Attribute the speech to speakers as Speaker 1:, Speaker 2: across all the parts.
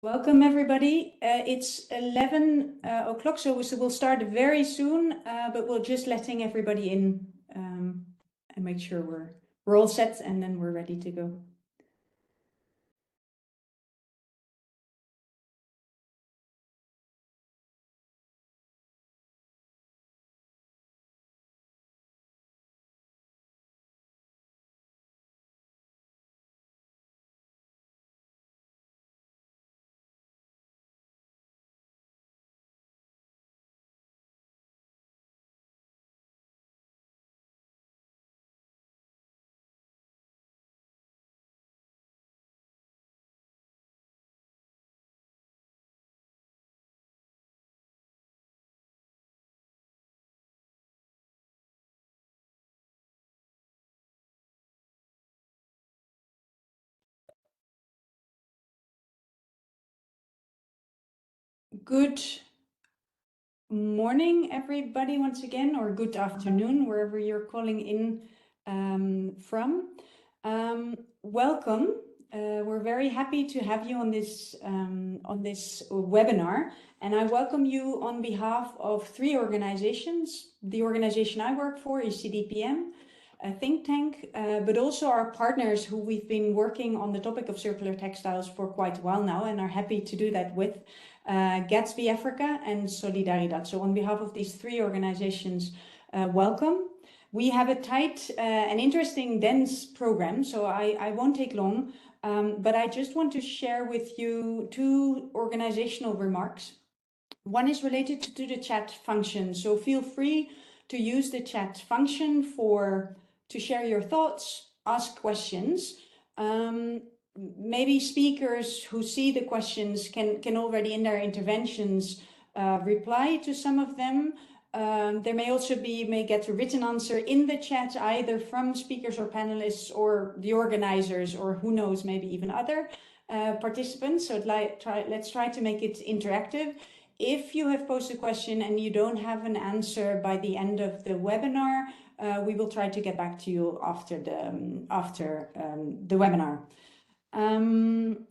Speaker 1: Welcome everybody. It's 11 o'clock, so we'll start very soon, but we're just letting everybody in and make sure we're all set, and then we're ready to go. Good morning, everybody, once again, or good afternoon, wherever you're calling in from. Welcome. We're very happy to have you on this webinar, and I welcome you on behalf of three organizations. The organization I work for is CDPM, a think tank, but also our partners who we've been working on the topic of circular textiles for quite a while now and are happy to do that with. Gatsby Africa and Solidaridad. So on behalf of these three organizations, welcome. We have a tight and interesting, dense program, so I won't take long, but I just want to share with you two organizational remarks. One is related to the chat function, so feel free to use the chat function to share your thoughts, ask questions. Maybe speakers who see the questions can already in their interventions reply to some of them. There may also may get a written answer in the chat, either from speakers or panelists or the organizers, or who knows, maybe even other participants. So let's try to make it interactive. If you have posted a question and you don't have an answer by the end of the webinar, we will try to get back to you after the webinar. And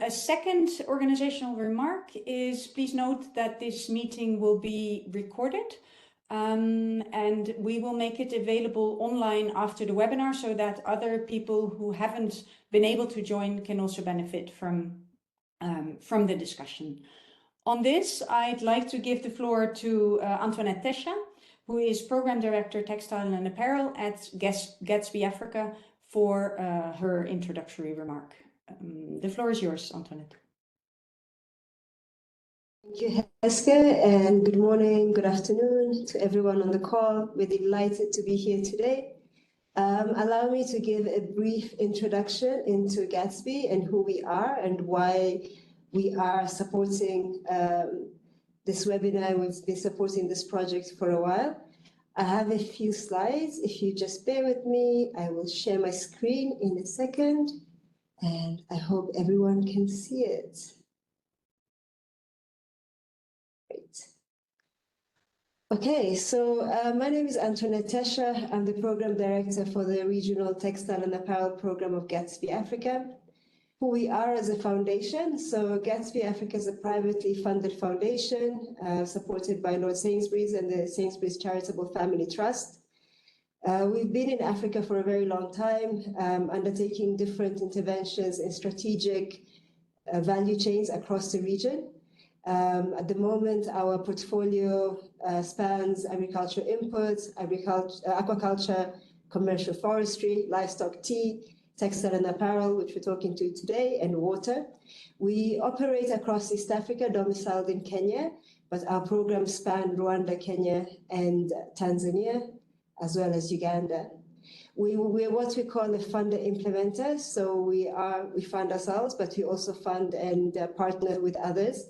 Speaker 1: a second organizational remark is, please note that this meeting will be recorded, and we will make it available online after the webinar so that other people who haven't been able to join can also benefit from the discussion. On this, I'd like to give the floor to Antoinette Tesha, who is Program Director Textile and Apparel at Gatsby Africa, for her introductory remark. The floor is yours, Antoinette.
Speaker 2: Thank you, Heske, and good morning, good afternoon to everyone on the call. We're delighted to be here today. Allow me to give a brief introduction into Gatsby and who we are and why we are supporting this webinar. We've been supporting this project for a while. I have a few slides. If you just bear with me, I will share my screen in a second, and I hope everyone can see it. Great. Okay, so my name is Antoinette Tesha. I'm the Program Director for the Regional Textile and Apparel Program of Gatsby Africa. Who we are as a foundation. So Gatsby Africa is a privately funded foundation supported by Lord Sainsbury's and the Sainsbury's Charitable Family Trust. We've been in Africa for a very long time, undertaking different interventions in strategic value chains across the region. At the moment, our portfolio spans agricultural inputs, aquaculture, commercial forestry, livestock, tea, textile and apparel, which we're talking to today, and water. We operate across East Africa, domiciled in Kenya, but our programs span Rwanda, Kenya, and Tanzania, as well as Uganda. We're what we call a funder implementer, so we fund ourselves, but we also fund and partner with others.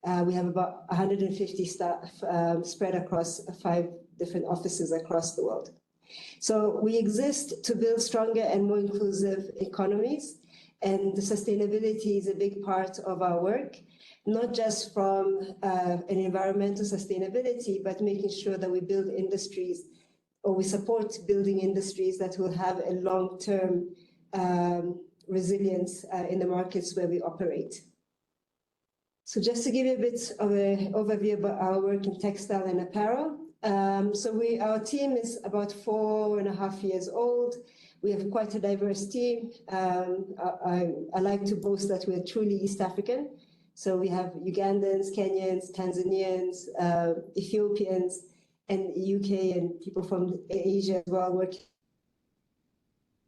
Speaker 2: We have about 150 staff spread across 5 different offices across the world. So we exist to build stronger and more inclusive economies, and the sustainability is a big part of our work, not just from an environmental sustainability, but making sure that we build industries, or we support building industries that will have a long-term resilience in the markets where we operate. So just to give you a bit of an overview about our work in textile and apparel. Our team is about 4.5 years old. We have quite a diverse team. I like to boast that we're truly East African. So we have Ugandans, Kenyans, Tanzanians, Ethiopians, and UK and people from Asia as well working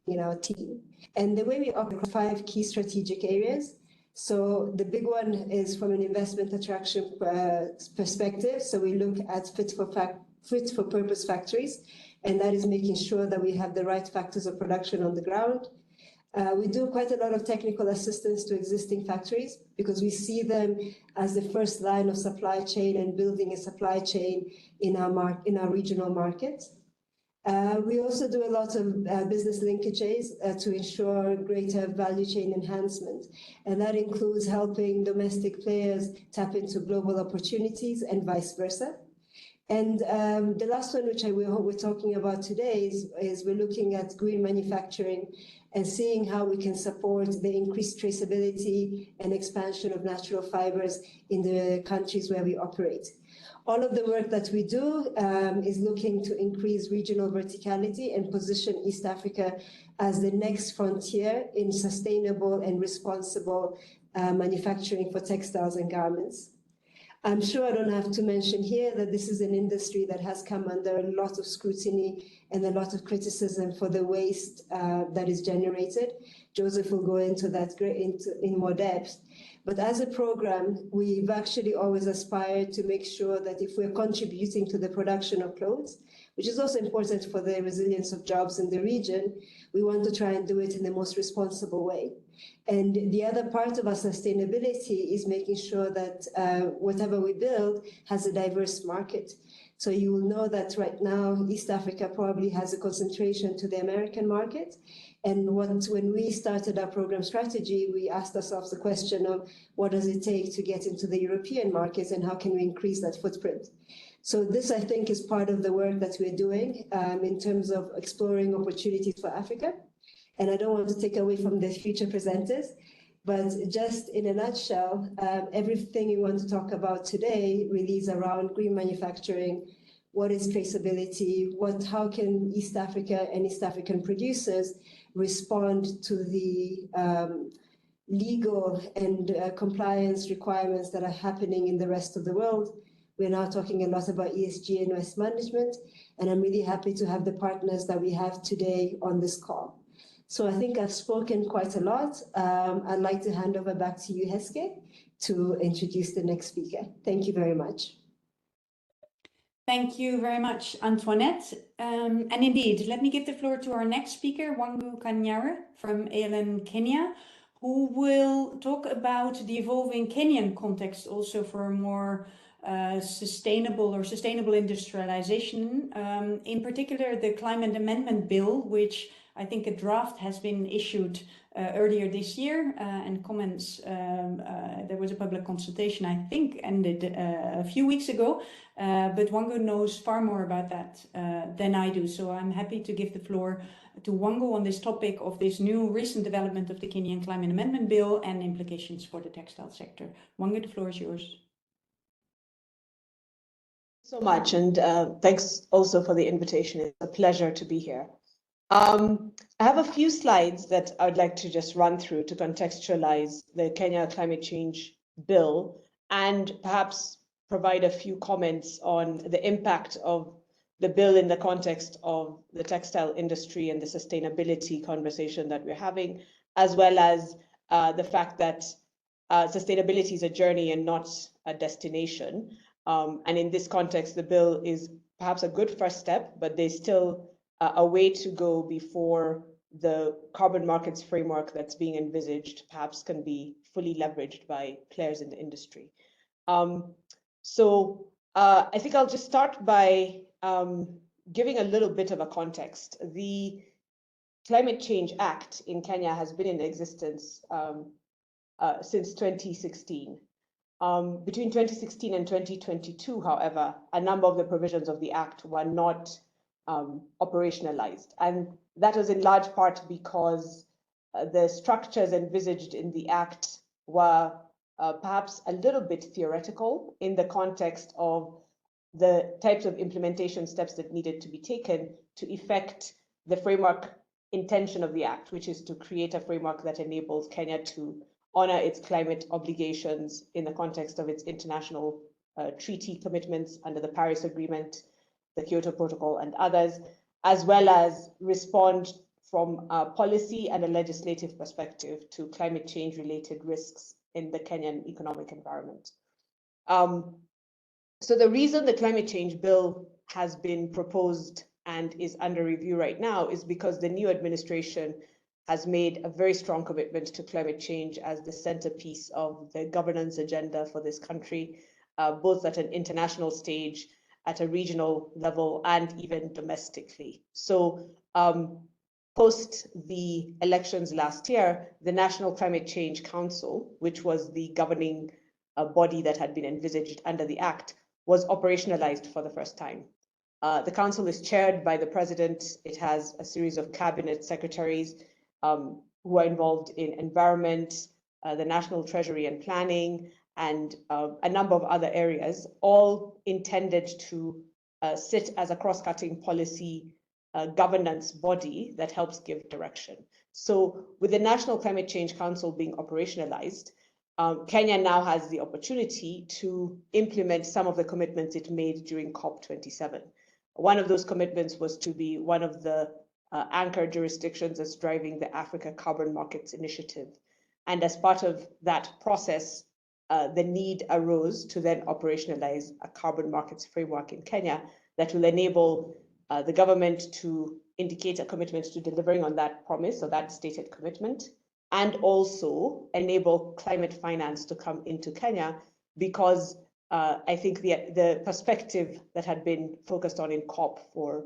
Speaker 2: in our team. And the way we operate 5 key strategic areas. So the big one is from an investment attraction perspective. So we look at fit for purpose factories, and that is making sure that we have the right factors of production on the ground. We do quite a lot of technical assistance to existing factories because we see them as the first line of supply chain and building a supply chain in our regional markets. We also do a lot of business linkages to ensure greater value chain enhancement. And that includes helping domestic players tap into global opportunities and vice versa. And the last one, which we're talking about today, is we're looking at green manufacturing and seeing how we can support the increased traceability and expansion of natural fibers in the countries where we operate. All of the work that we do is looking to increase regional verticality and position East Africa as the next frontier in sustainable and responsible manufacturing for textiles and garments. I'm sure I don't have to mention here that this is an industry that has come under a lot of scrutiny and a lot of criticism for the waste that is generated. Joseph will go into that in more depth. But as a program, we've actually always aspired to make sure that if we're contributing to the production of clothes, which is also important for the resilience of jobs in the region, we want to try and do it in the most responsible way. And the other part of our sustainability is making sure that whatever we build has a diverse market. So you will know that right now, East Africa probably has a concentration to the American market. And when we started our program strategy, we asked ourselves the question of what does it take to get into the European markets and how can we increase that footprint? So this, I think, is part of the work that we're doing in terms of exploring opportunities for Africa. And I don't want to take away from the future presenters, but just in a nutshell, everything we want to talk about today really is around green manufacturing. What is traceability? How can East Africa and East African producers respond to the legal and compliance requirements that are happening in the rest of the world? We're now talking a lot about ESG and waste management, and I'm really happy to have the partners that we have today on this call. So I think I've spoken quite a lot. I'd like to hand over back to you, Heske, to introduce the next speaker. Thank you very much.
Speaker 1: Thank you very much, Antoinette. And indeed, let me give the floor to our next speaker, Wangu Kanyare from ALN Kenya, who will talk about the evolving Kenyan context also for a more sustainable industrialization. In particular, the climate amendment bill, which I think a draft has been issued earlier this year and comments. There was a public consultation, I think, ended a few weeks ago, but Wangu knows far more about that than I do. So I'm happy to give the floor to Wangu on this topic of this new recent development of the Kenyan Climate Amendment Bill and implications for the textile sector. Wangu, the floor is yours.
Speaker 3: So much, and thanks also for the invitation. It's a pleasure to be here. I have a few slides that I would like to just run through to contextualize the Kenya Climate Change Bill and perhaps provide a few comments on the impact of the bill in the context of the textile industry and the sustainability conversation that we're having, as well as the fact that sustainability is a journey and not a destination. And in this context, the bill is perhaps a good first step, but there's still a way to go before the carbon markets framework that's being envisaged perhaps can be fully leveraged by players in the industry. So I think I'll just start by giving a little bit of a context. The Climate Change Act in Kenya has been in existence since 2016. Between 2016 and 2022, however, a number of the provisions of the Act were not operationalized. And that was in large part because the structures envisaged in the Act were perhaps a little bit theoretical in the context of the types of implementation steps that needed to be taken to effect the framework intention of the Act, which is to create a framework that enables Kenya to honor its climate obligations in the context of its international treaty commitments under the Paris Agreement, the Kyoto Protocol, and others, as well as respond from a policy and a legislative perspective to climate change related risks in the Kenyan economic environment. So the reason the climate change bill has been proposed and is under review right now is because the new administration has made a very strong commitment to climate change as the centerpiece of the governance agenda for this country, both at an international stage, at a regional level, and even domestically. So post the elections last year, the National Climate Change Council, which was the governing body that had been envisaged under the Act, was operationalized for the first time. The council is chaired by the president. It has a series of cabinet secretaries who are involved in environment, the national treasury and planning, and a number of other areas, all intended to sit as a cross-cutting policy governance body that helps give direction. So with the National Climate Change Council being operationalized, Kenya now has the opportunity to implement some of the commitments it made during COP27. One of those commitments was to be one of the anchor jurisdictions that's driving the Africa Carbon Markets Initiative. And as part of that process, the need arose to then operationalize a carbon markets framework in Kenya that will enable the government to indicate a commitment to delivering on that promise or that stated commitment, and also enable climate finance to come into Kenya, because I think the perspective that had been focused on in COP for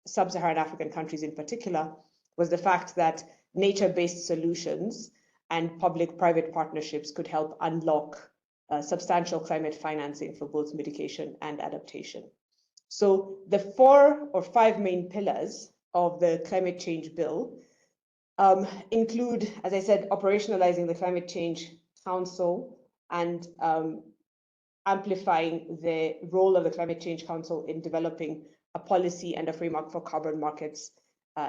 Speaker 3: sub-Saharan African countries in particular was the fact that nature-based solutions and public-private partnerships could help unlock substantial climate financing for both mitigation and adaptation. So the 4 or 5 main pillars of the climate change bill include, as I said, operationalizing the Climate Change Council and amplifying the role of the Climate Change Council in developing a policy and a framework for carbon markets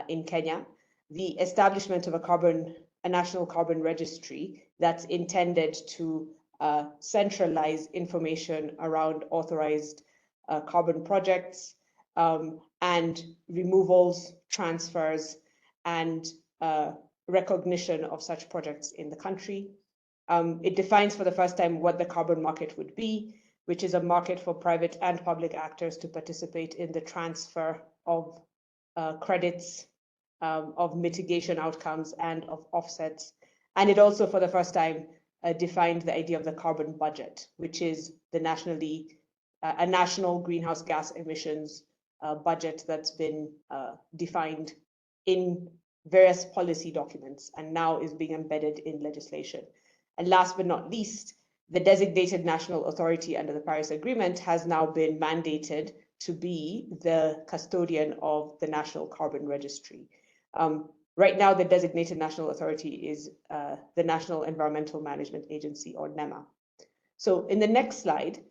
Speaker 3: in Kenya, the establishment of a national carbon registry that's intended to centralize information around authorized carbon projects and removals, transfers, and recognition of such projects in the country. It defines for the first time what the carbon market would be, which is a market for private and public actors to participate in the transfer of credits, of mitigation outcomes, and of offsets. And it also, for the first time, defined the idea of the carbon budget, which is the a national greenhouse gas emissions budget that's been defined in various policy documents and now is being embedded in legislation. And last but not least, the designated national authority under the Paris Agreement has now been mandated to be the custodian of the National Carbon Registry. Right now, the designated national authority is the National Environmental Management Agency, or NEMA. So in the next slide,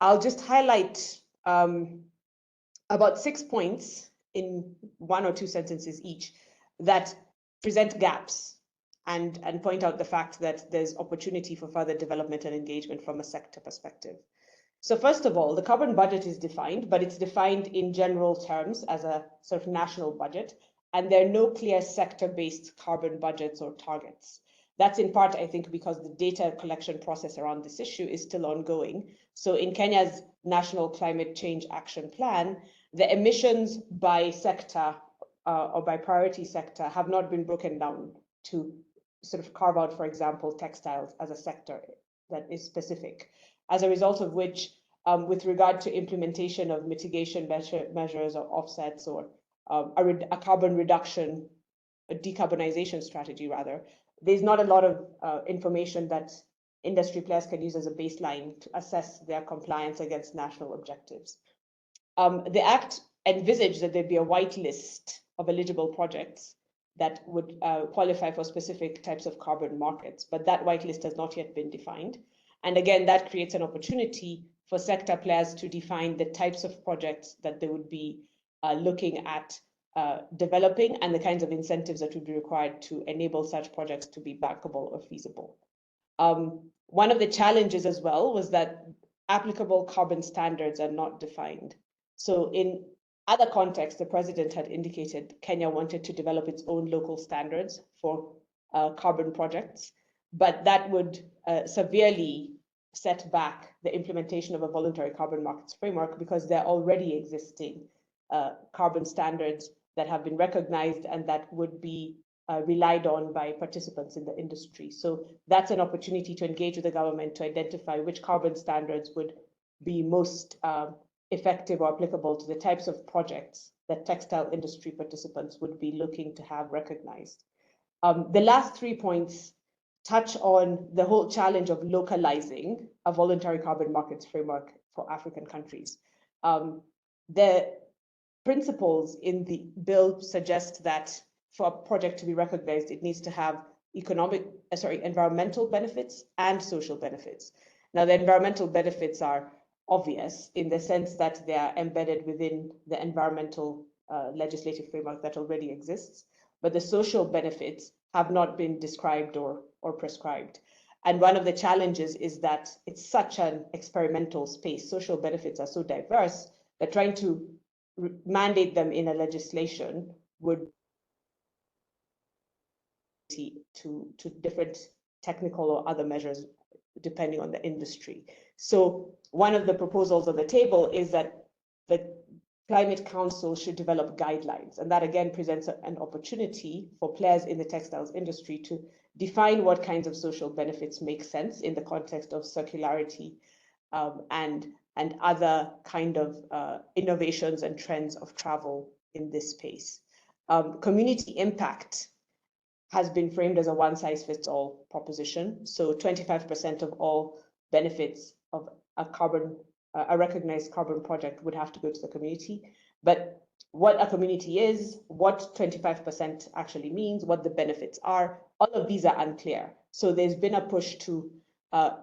Speaker 3: I'll just highlight about 6 points in 1 or 2 sentences each that present gaps and point out the fact that there's opportunity for further development and engagement from a sector perspective. So first of all, the carbon budget is defined, but it's defined in general terms as a sort of national budget, and there are no clear sector-based carbon budgets or targets. That's in part, I think, because the data collection process around this issue is still ongoing. So in Kenya's National Climate Change Action Plan, the emissions by sector or by priority sector have not been broken down to sort of carve out, for example, textiles as a sector that is specific. As a result of which, with regard to implementation of mitigation measures or offsets or a carbon reduction, a decarbonization strategy rather, there's not a lot of information that industry players can use as a baseline to assess their compliance against national objectives. The Act envisaged that there'd be a white list of eligible projects that would qualify for specific types of carbon markets, but that white list has not yet been defined. And again, that creates an opportunity for sector players to define the types of projects that they would be looking at developing and the kinds of incentives that would be required to enable such projects to be bankable or feasible. One of the challenges as well was that applicable carbon standards are not defined. So in other contexts, the president had indicated Kenya wanted to develop its own local standards for carbon projects, but that would severely set back the implementation of a voluntary carbon markets framework because there are already existing carbon standards that have been recognized and that would be relied on by participants in the industry. So that's an opportunity to engage with the government to identify which carbon standards would be most effective or applicable to the types of projects that textile industry participants would be looking to have recognized. The last 3 points touch on the whole challenge of localizing a voluntary carbon markets framework for African countries. The principles in the bill suggest that for a project to be recognized, it needs to have environmental benefits and social benefits. Now, the environmental benefits are obvious in the sense that they are embedded within the environmental legislative framework that already exists, but the social benefits have not been described or prescribed. And one of the challenges is that it's such an experimental space. Social benefits are so diverse that trying to mandate them in a legislation would to different technical or other measures depending on the industry. So one of the proposals on the table is that the Climate Council should develop guidelines, and that again presents an opportunity for players in the textiles industry to define what kinds of social benefits make sense in the context of circularity and other kind of innovations and trends of travel in this space. Community impact has been framed as a one-size-fits-all proposition. So 25% of all benefits of a recognized carbon project would have to go to the community. But what a community is, what 25% actually means, what the benefits are, all of these are unclear. So there's been a push to,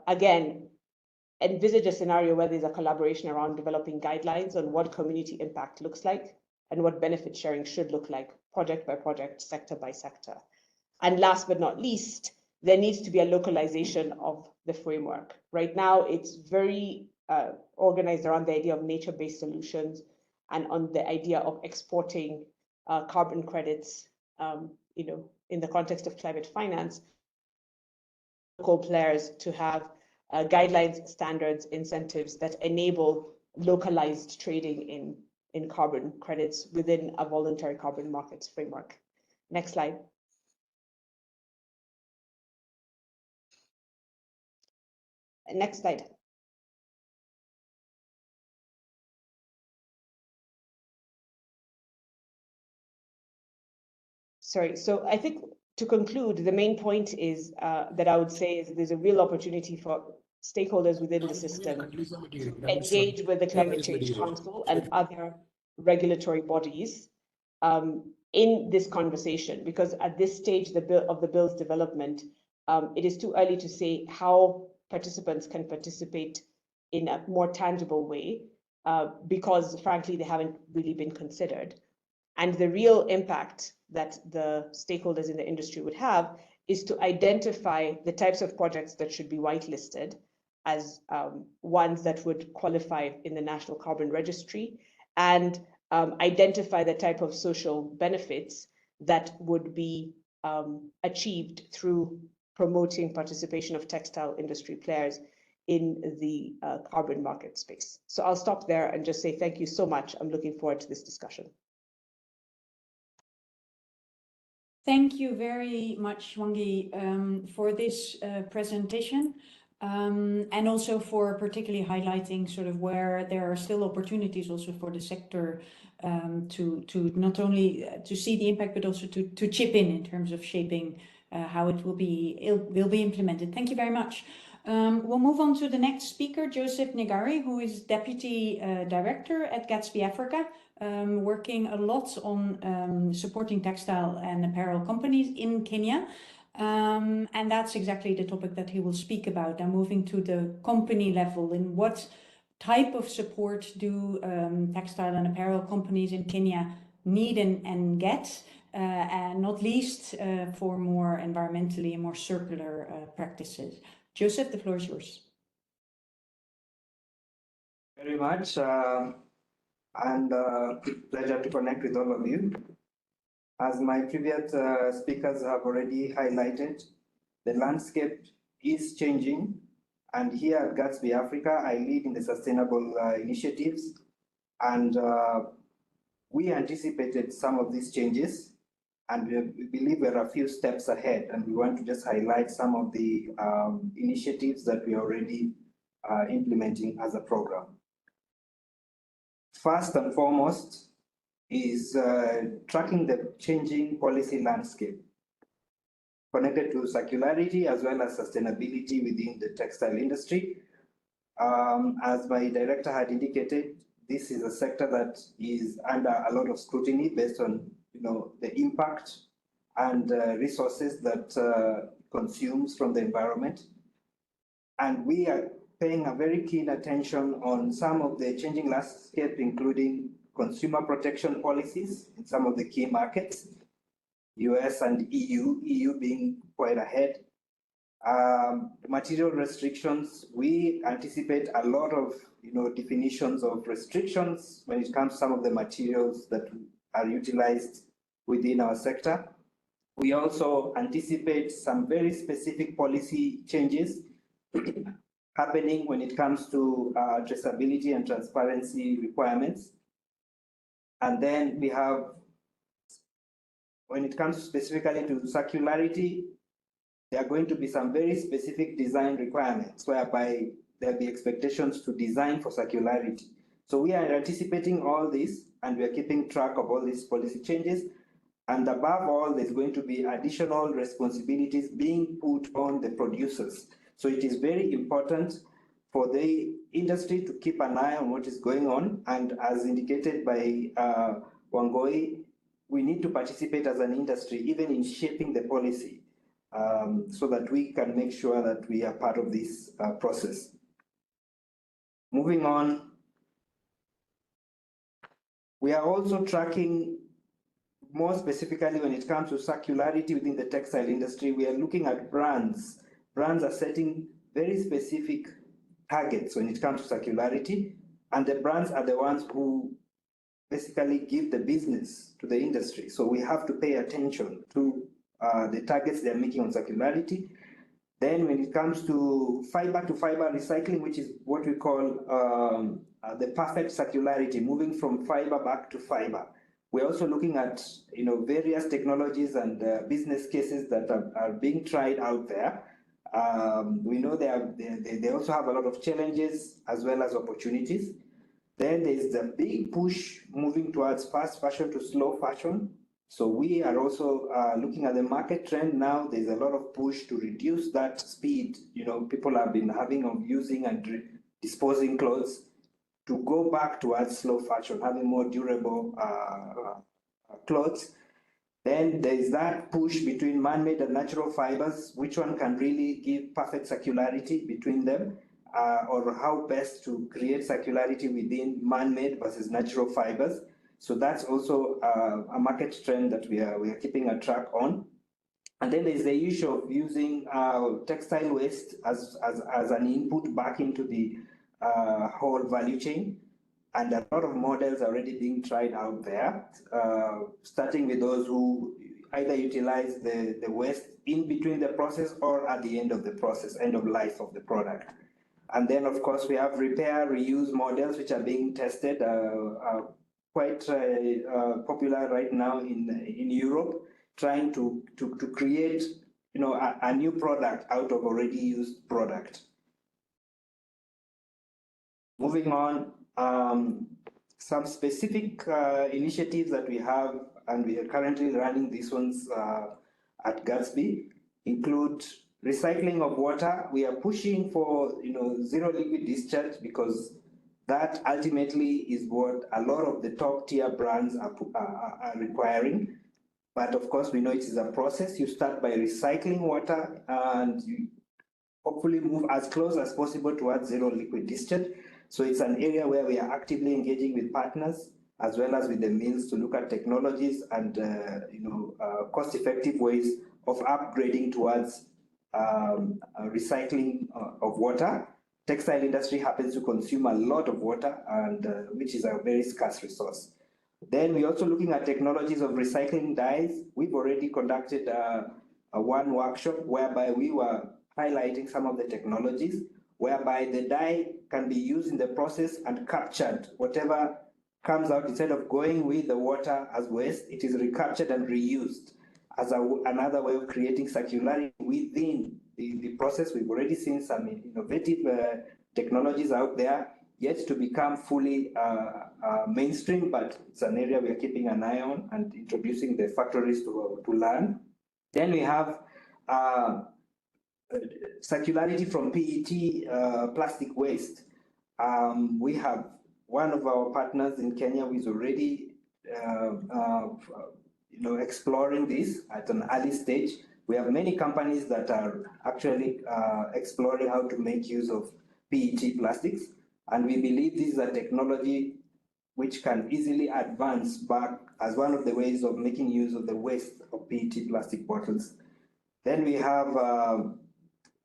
Speaker 3: again, envisage a scenario where there's a collaboration around developing guidelines on what community impact looks like and what benefit sharing should look like, project by project, sector by sector. And last but not least, there needs to be a localization of the framework. Right now, it's very organized around the idea of nature-based solutions and on the idea of exporting carbon credits, in the context of climate finance, local players to have guidelines, standards, incentives that enable localized trading in carbon credits within a voluntary carbon markets framework. Next slide. Next slide. Sorry, so I think to conclude, the main point is that I would say is there's a real opportunity for stakeholders within the system to engage with the Climate Change Council and other regulatory bodies in this conversation, because at this stage of the bill's development, it is too early to say how participants can participate in a more tangible way, because frankly, they haven't really been considered. And the real impact that the stakeholders in the industry would have is to identify the types of projects that should be whitelisted as ones that would qualify in the National Carbon Registry, and identify the type of social benefits that would be achieved through promoting participation of textile industry players in the carbon market space. So I'll stop there and just say thank you so much. I'm looking forward to this discussion.
Speaker 1: Thank you very much, Wangi, for this presentation, and also for particularly highlighting sort of where there are still opportunities also for the sector to not only to see the impact, but also to chip in terms of shaping how it will be implemented. Thank you very much. We'll move on to the next speaker, Joseph Negari, who is Deputy Director at Gatsby Africa, working a lot on supporting textile and apparel companies in Kenya. And that's exactly the topic that he will speak about. Now, moving to the company level, in what type of support do textile and apparel companies in Kenya need and get, and not least for more environmentally and more circular practices. Joseph, the floor is yours.
Speaker 4: Very much, and pleasure to connect with all of you. As my previous speakers have already highlighted, the landscape is changing, and here at Gatsby Africa, I lead in the sustainable initiatives, and we anticipated some of these changes, and we believe we're a few steps ahead, and we want to just highlight some of the initiatives that we are already implementing as a program. First and foremost is tracking the changing policy landscape connected to circularity as well as sustainability within the textile industry. As my director had indicated, this is a sector that is under a lot of scrutiny based on the impact and resources that consumes from the environment. And we are paying a very keen attention on some of the changing landscape, including consumer protection policies in some of the key markets, US and EU being quite ahead. Material restrictions, we anticipate a lot of definitions of restrictions when it comes to some of the materials that are utilized within our sector. We also anticipate some very specific policy changes happening when it comes to traceability and transparency requirements. And then we have, when it comes specifically to circularity, there are going to be some very specific design requirements whereby there'll be expectations to design for circularity. So we are anticipating all this, and we are keeping track of all these policy changes. And above all, there's going to be additional responsibilities being put on the producers. So it is very important for the industry to keep an eye on what is going on. And as indicated by Wangoi, we need to participate as an industry, even in shaping the policy, so that we can make sure that we are part of this process. Moving on, we are also tracking more specifically when it comes to circularity within the textile industry. We are looking at brands. Brands are setting very specific targets when it comes to circularity, and the brands are the ones who basically give the business to the industry. So we have to pay attention to the targets they're making on circularity. Then when it comes to fiber recycling, which is what we call the perfect circularity, moving from fiber back to fiber. We're also looking at various technologies and business cases that are being tried out there. We know they also have a lot of challenges as well as opportunities. Then there's the big push moving towards fast fashion to slow fashion. So we are also looking at the market trend now. There's a lot of push to reduce that speed. People have been having of using and disposing clothes, to go back towards slow fashion, having more durable clothes. Then there's that push between man-made and natural fibers. Which one can really give perfect circularity between them, or how best to create circularity within man-made versus natural fibers. So that's also a market trend that we are keeping a track on. And then there's the issue of using textile waste as an input back into the whole value chain. And a lot of models are already being tried out there, starting with those who either utilize the waste in between the process or at the end of the process, end of life of the product. And then, of course, we have repair, reuse models, which are being tested, quite popular right now in Europe, trying to create a new product out of already used product. Moving on, some specific initiatives that we have, and we are currently running these ones at Gatsby, include recycling of water. We are pushing for zero liquid discharge, because that ultimately is what a lot of the top tier brands are requiring. But of course, we know it is a process. You start by recycling water and you hopefully move as close as possible towards zero liquid discharge. So it's an area where we are actively engaging with partners as well as with the mills to look at technologies and cost-effective ways of upgrading towards recycling of water. Textile industry happens to consume a lot of water, and which is a very scarce resource. Then we're also looking at technologies of recycling dyes. We've already conducted one workshop whereby we were highlighting some of the technologies whereby the dye can be used in the process and captured. Whatever comes out, instead of going with the water as waste, it is recaptured and reused as another way of creating circularity within the process. We've already seen some innovative technologies out there, yet to become fully mainstream, but it's an area we are keeping an eye on and introducing the factories to learn. Then we have circularity from PET plastic waste. We have one of our partners in Kenya who is already exploring this at an early stage. We have many companies that are actually exploring how to make use of PET plastics, and we believe this is a technology which can easily advance back as one of the ways of making use of the waste of PET plastic bottles. Then we have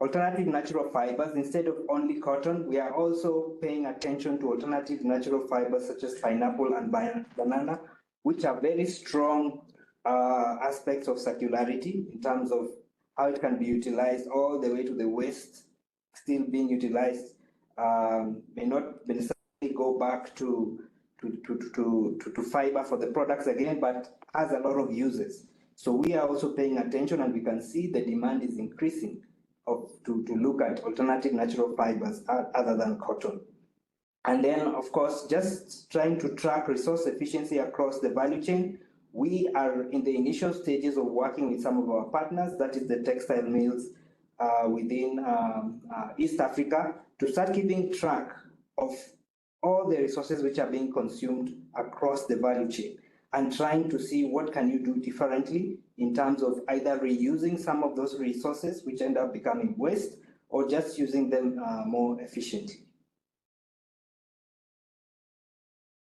Speaker 4: alternative natural fibers. Instead of only cotton, we are also paying attention to alternative natural fibers such as pineapple and banana, which are very strong aspects of circularity in terms of how it can be utilized all the way to the waste, still being utilized, may not necessarily go back to fiber for the products again, but has a lot of uses. So we are also paying attention, and we can see the demand is increasing to look at alternative natural fibers other than cotton. And then, of course, just trying to track resource efficiency across the value chain. We are in the initial stages of working with some of our partners, that is the textile mills within East Africa, to start keeping track of all the resources which are being consumed across the value chain, and trying to see what can you do differently in terms of either reusing some of those resources which end up becoming waste, or just using them more efficiently.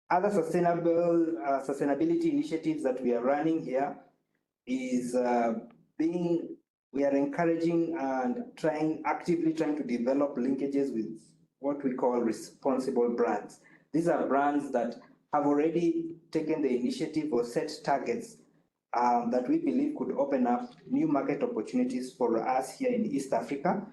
Speaker 4: Other sustainability initiatives that we are running here is we are encouraging and actively trying to develop linkages with what we call responsible brands. These are brands that have already taken the initiative or set targets that we believe could open up new market opportunities for us here in East Africa.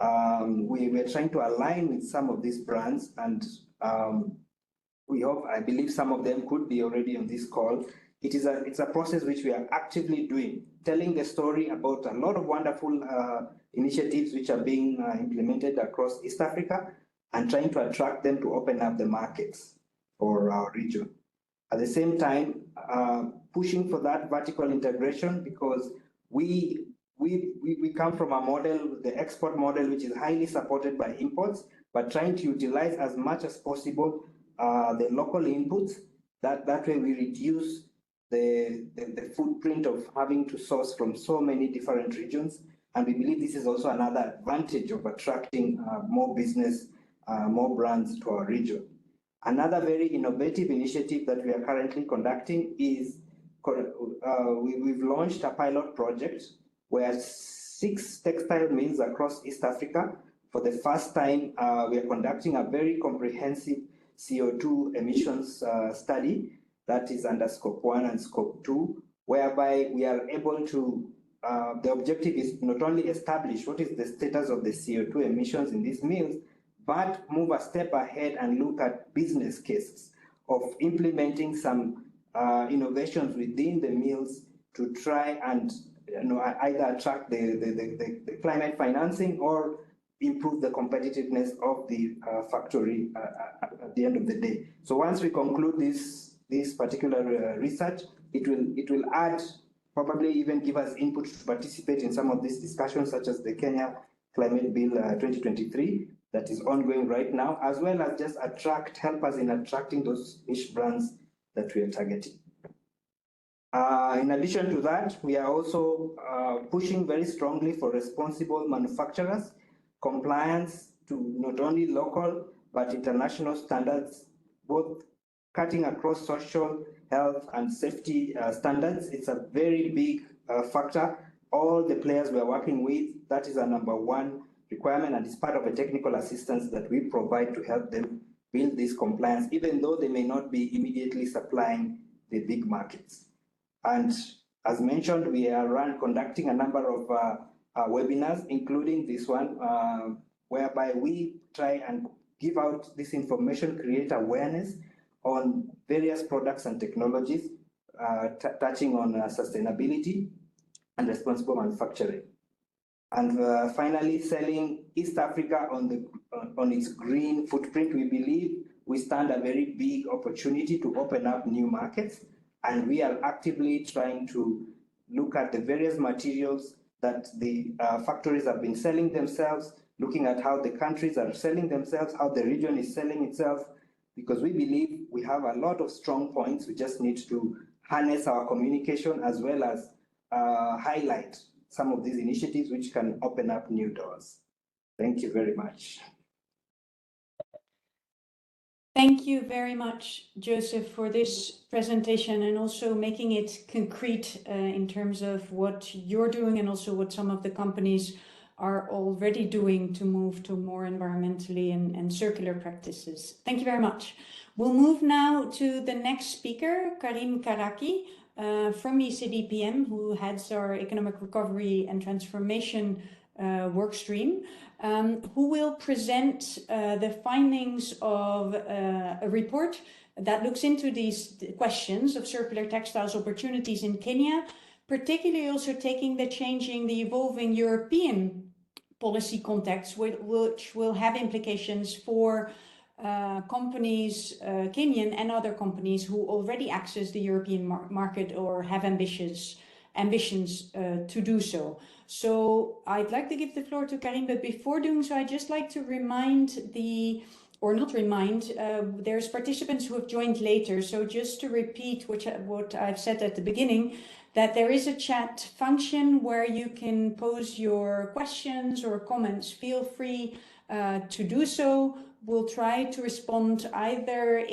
Speaker 4: We're trying to align with some of these brands, and I believe some of them could be already on this call. It's a process which we are actively doing, telling the story about a lot of wonderful initiatives which are being implemented across East Africa, and trying to attract them to open up the markets for our region. At the same time, pushing for that vertical integration, because we come from a model, the export model, which is highly supported by imports, but trying to utilize as much as possible the local inputs. That way we reduce the footprint of having to source from so many different regions. And we believe this is also another advantage of attracting more business, more brands to our region. Another very innovative initiative that we are currently conducting is we've launched a pilot project where 6 textile mills across East Africa, for the first time, we are conducting a very comprehensive CO2 emissions study that is under Scope 1 and Scope 2, whereby we are able to, the objective is not only establish what is the status of the CO2 emissions in these mills, but move a step ahead and look at business cases of implementing some innovations within the mills to try and either attract the climate financing or improve the competitiveness of the factory at the end of the day. So once we conclude this particular research, it will add, probably even give us input to participate in some of these discussions, such as the Kenya Climate Bill 2023 that is ongoing right now, as well as just help us in attracting those niche brands that we are targeting. In addition to that, we are also pushing very strongly for responsible manufacturers, compliance to not only local but international standards, both cutting across social, health, and safety standards. It's a very big factor. All the players we are working with, that is a number one requirement, and it's part of a technical assistance that we provide to help them build this compliance, even though they may not be immediately supplying the big markets. And as mentioned, we are conducting a number of webinars, including this one, whereby we try and give out this information, create awareness on various products and technologies, touching on sustainability and responsible manufacturing. And finally, selling East Africa on its green footprint. We believe we stand a very big opportunity to open up new markets, and we are actively trying to look at the various materials that the factories have been selling themselves, looking at how the countries are selling themselves, how the region is selling itself, because we believe we have a lot of strong points. We just need to harness our communication as well as highlight some of these initiatives which can open up new doors. Thank you very much.
Speaker 1: Thank you very much, Joseph, for this presentation and also making it concrete in terms of what you're doing and also what some of the companies are already doing to move to more environmentally and circular practices. Thank you very much. We'll move now to the next speaker, Karim Karaki from ECDPM, who heads our Economic Recovery and Transformation work stream, who will present the findings of a report that looks into these questions of circular textiles opportunities in Kenya, particularly also taking the evolving European policy context, which will have implications for companies, Kenyan and other companies who already access the European market or have ambitions to do so. So I'd like to give the floor to Karim, but before doing so, I'd just like to there's participants who have joined later. So just to repeat what I've said at the beginning, that there is a chat function where you can pose your questions or comments. Feel free to do so. We'll try to respond either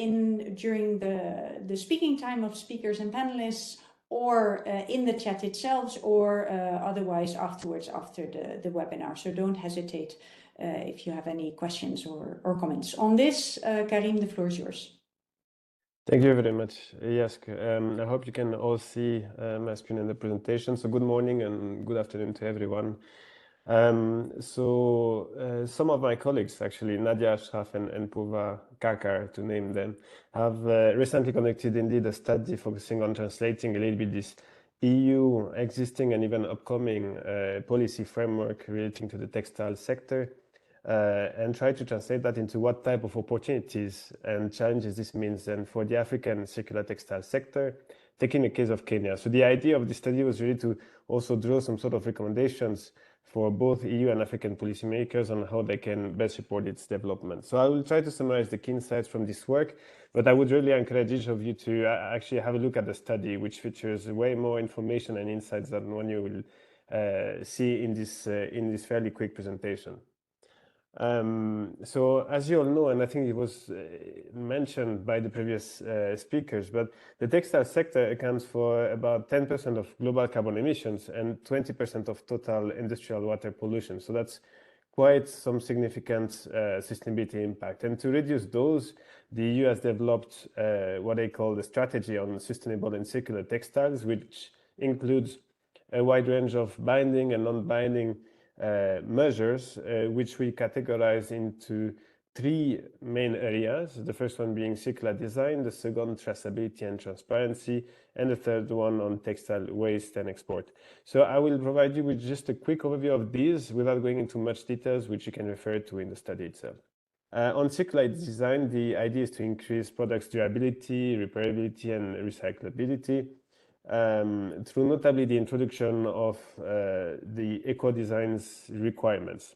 Speaker 1: during the speaking time of speakers and panelists, or in the chat itself, or otherwise afterwards after the webinar. So don't hesitate if you have any questions or comments. On this, Karim, the floor is yours.
Speaker 5: Thank you very much, Yask. I hope you can all see my screen in the presentation. So good morning and good afternoon to everyone. Some of my colleagues, actually, Nadia Ashraf and Purva Kakar, to name them, have recently conducted indeed a study focusing on translating a little bit this EU existing and even upcoming policy framework relating to the textile sector, and try to translate that into what type of opportunities and challenges this means then for the African circular textile sector, taking the case of Kenya. So the idea of the study was really to also draw some sort of recommendations for both EU and African policymakers on how they can best support its development. So I will try to summarize the key insights from this work, but I would really encourage each of you to actually have a look at the study, which features way more information and insights than one you will see in this fairly quick presentation. So as you all know, and I think it was mentioned by the previous speakers, but the textile sector accounts for about 10% of global carbon emissions and 20% of total industrial water pollution. So that's quite some significant sustainability impact. And to reduce those, the EU has developed what they call the strategy on sustainable and circular textiles, which includes a wide range of binding and non-binding measures, which we categorize into three main areas. The first one being circular design, the second traceability and transparency, and the third one on textile waste and export. So I will provide you with just a quick overview of these without going into much details, which you can refer to in the study itself. On circular design, the idea is to increase products' durability, repairability, and recyclability, through notably the introduction of the eco-design's requirements.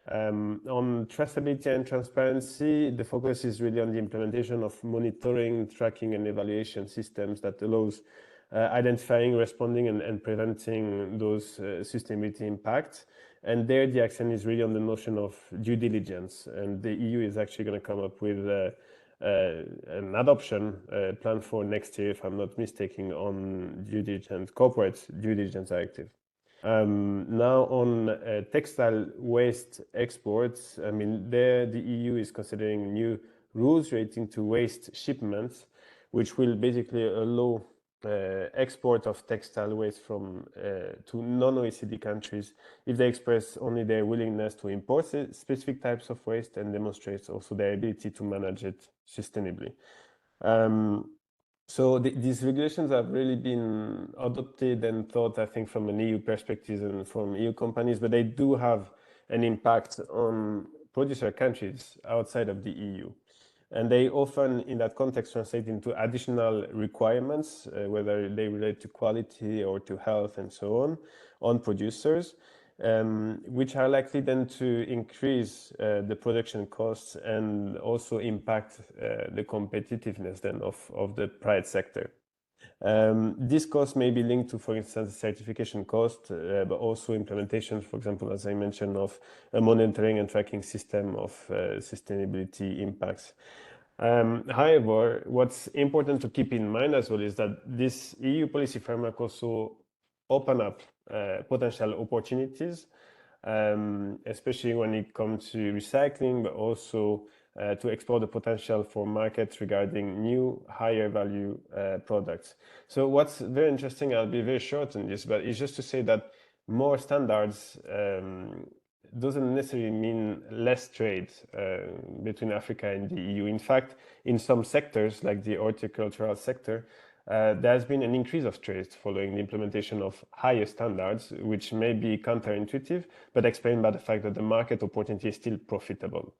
Speaker 5: On traceability and transparency, the focus is really on the implementation of monitoring, tracking, and evaluation systems that allows identifying, responding, and preventing those sustainability impacts. And there, the accent is really on the notion of due diligence. And the EU is actually going to come up with an adoption plan for next year, if I'm not mistaken, on due diligence, corporate due diligence directive. Now on textile waste exports, I mean, there the EU is considering new rules relating to waste shipments, which will basically allow export of textile waste from to non-OECD countries if they express only their willingness to import specific types of waste and demonstrates also their ability to manage it sustainably. So these regulations have really been adopted and thought, I think, from an EU perspective and from EU companies, but they do have an impact on producer countries outside of the EU. And they often, in that context, translate into additional requirements, whether they relate to quality or to health and so on producers, which are likely then to increase the production costs and also impact the competitiveness then of the private sector. This cost may be linked to, for instance, certification cost, but also implementation, for example, as I mentioned, of a monitoring and tracking system of sustainability impacts. However, what's important to keep in mind as well is that this EU policy framework also open up potential opportunities, especially when it comes to recycling, but also to explore the potential for markets regarding new higher value products. So what's very interesting, I'll be very short on this, but it's just to say that more standards doesn't necessarily mean less trade between Africa and the EU. In fact, in some sectors, like the horticultural sector, there has been an increase of trade following the implementation of higher standards, which may be counterintuitive, but explained by the fact that the market opportunity is still profitable.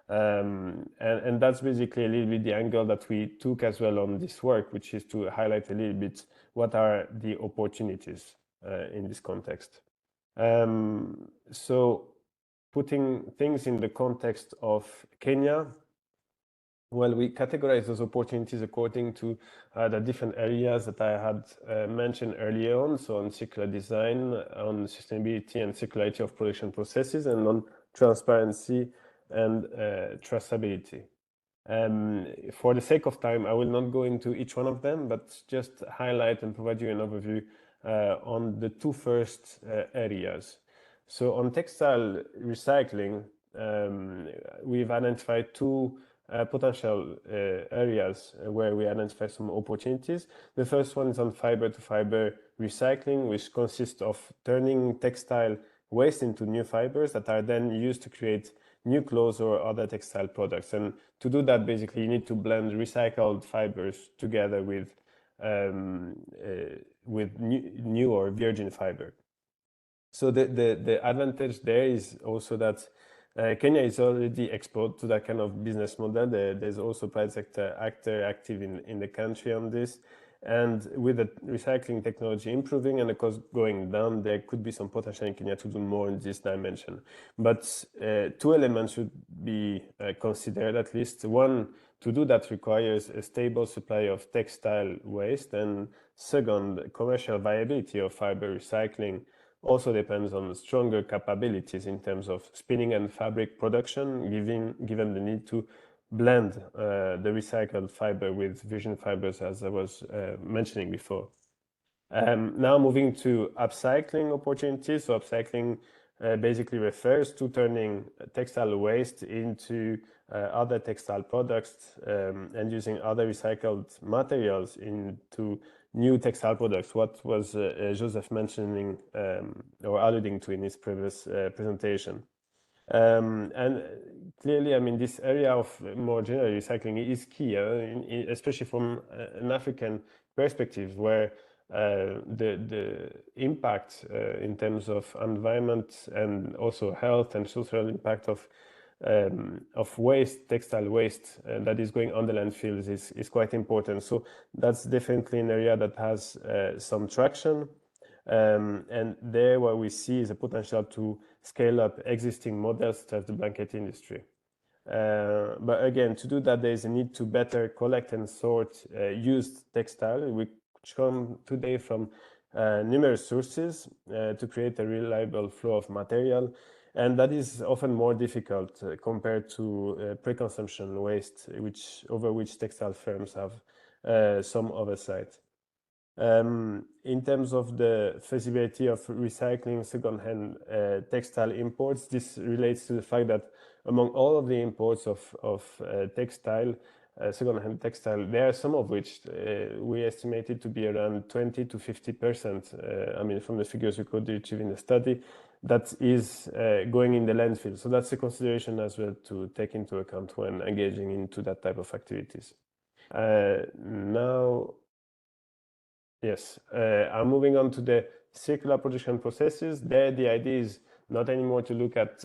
Speaker 5: And that's basically a little bit the angle that we took as well on this work, which is to highlight a little bit what are the opportunities in this context. So putting things in the context of Kenya, well, we categorize those opportunities according to the different areas that I had mentioned earlier on, so on circular design, on sustainability and circularity of production processes, and on transparency and traceability. For the sake of time, I will not go into each one of them, but just highlight and provide you an overview on the two first areas. So on textile recycling, we've identified two potential areas where we identify some opportunities. The first one is on fiber-to-fiber recycling, which consists of turning textile waste into new fibers that are then used to create new clothes or other textile products. And to do that, basically, you need to blend recycled fibers together with new or virgin fiber. So the advantage there is also that Kenya is already exposed to that kind of business model. There's also private sector actor active in the country on this. And with the recycling technology improving and the cost going down, there could be some potential in Kenya to do more in this dimension. But two elements should be considered at least. One, to do that requires a stable supply of textile waste. And second, commercial viability of fiber recycling also depends on stronger capabilities in terms of spinning and fabric production, given the need to blend the recycled fiber with virgin fibers, as I was mentioning before. Now moving to upcycling opportunities. So upcycling basically refers to turning textile waste into other textile products and using other recycled materials into new textile products, what was Joseph mentioning or alluding to in his previous presentation. And clearly, I mean, this area of more general recycling is key, especially from an African perspective, where the impact in terms of environment and also health and social impact of waste, textile waste that is going on the landfills is quite important. So that's definitely an area that has some traction. And there what we see is a potential to scale up existing models such as the blanket industry. But again, to do that, there is a need to better collect and sort used textile, which come today from numerous sources to create a reliable flow of material. And that is often more difficult compared to pre-consumption waste, over which textile firms have some oversight. In terms of the feasibility of recycling second-hand textile imports, this relates to the fact that among all of the imports of textile, second-hand textile, there are some of which we estimated to be around 20 to 50%. I mean, from the figures we could retrieve in the study, that is going in the landfill. So that's a consideration as well to take into account when engaging into that type of activities. Now, yes, I'm moving on to the circular production processes. There, the idea is not anymore to look at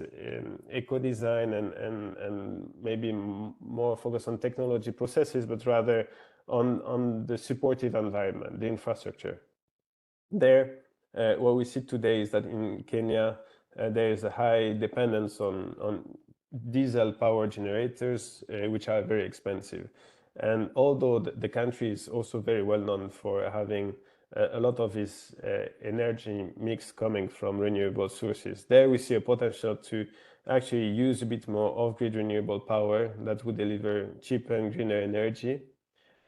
Speaker 5: eco-design and maybe more focus on technology processes, but rather on the supportive environment, the infrastructure. There, what we see today is that in Kenya, there is a high dependence on diesel power generators, which are very expensive. And although the country is also very well known for having a lot of its energy mix coming from renewable sources, there we see a potential to actually use a bit more off-grid renewable power that would deliver cheaper and greener energy.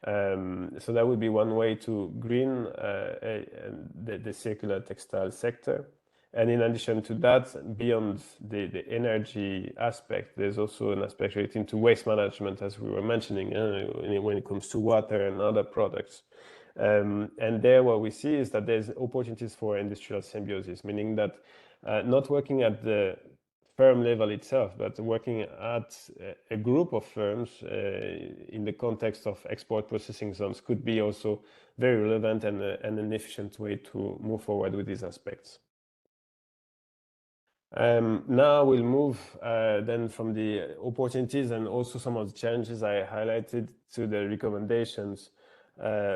Speaker 5: So that would be one way to green the circular textile sector. And in addition to that, beyond the energy aspect, there's also an aspect relating to waste management, as we were mentioning, when it comes to water and other products. And there what we see is that there's opportunities for industrial symbiosis, meaning that not working at the firm level itself, but working at a group of firms in the context of export processing zones could be also very relevant and an efficient way to move forward with these aspects. Now we'll move then from the opportunities and also some of the challenges I highlighted to the recommendations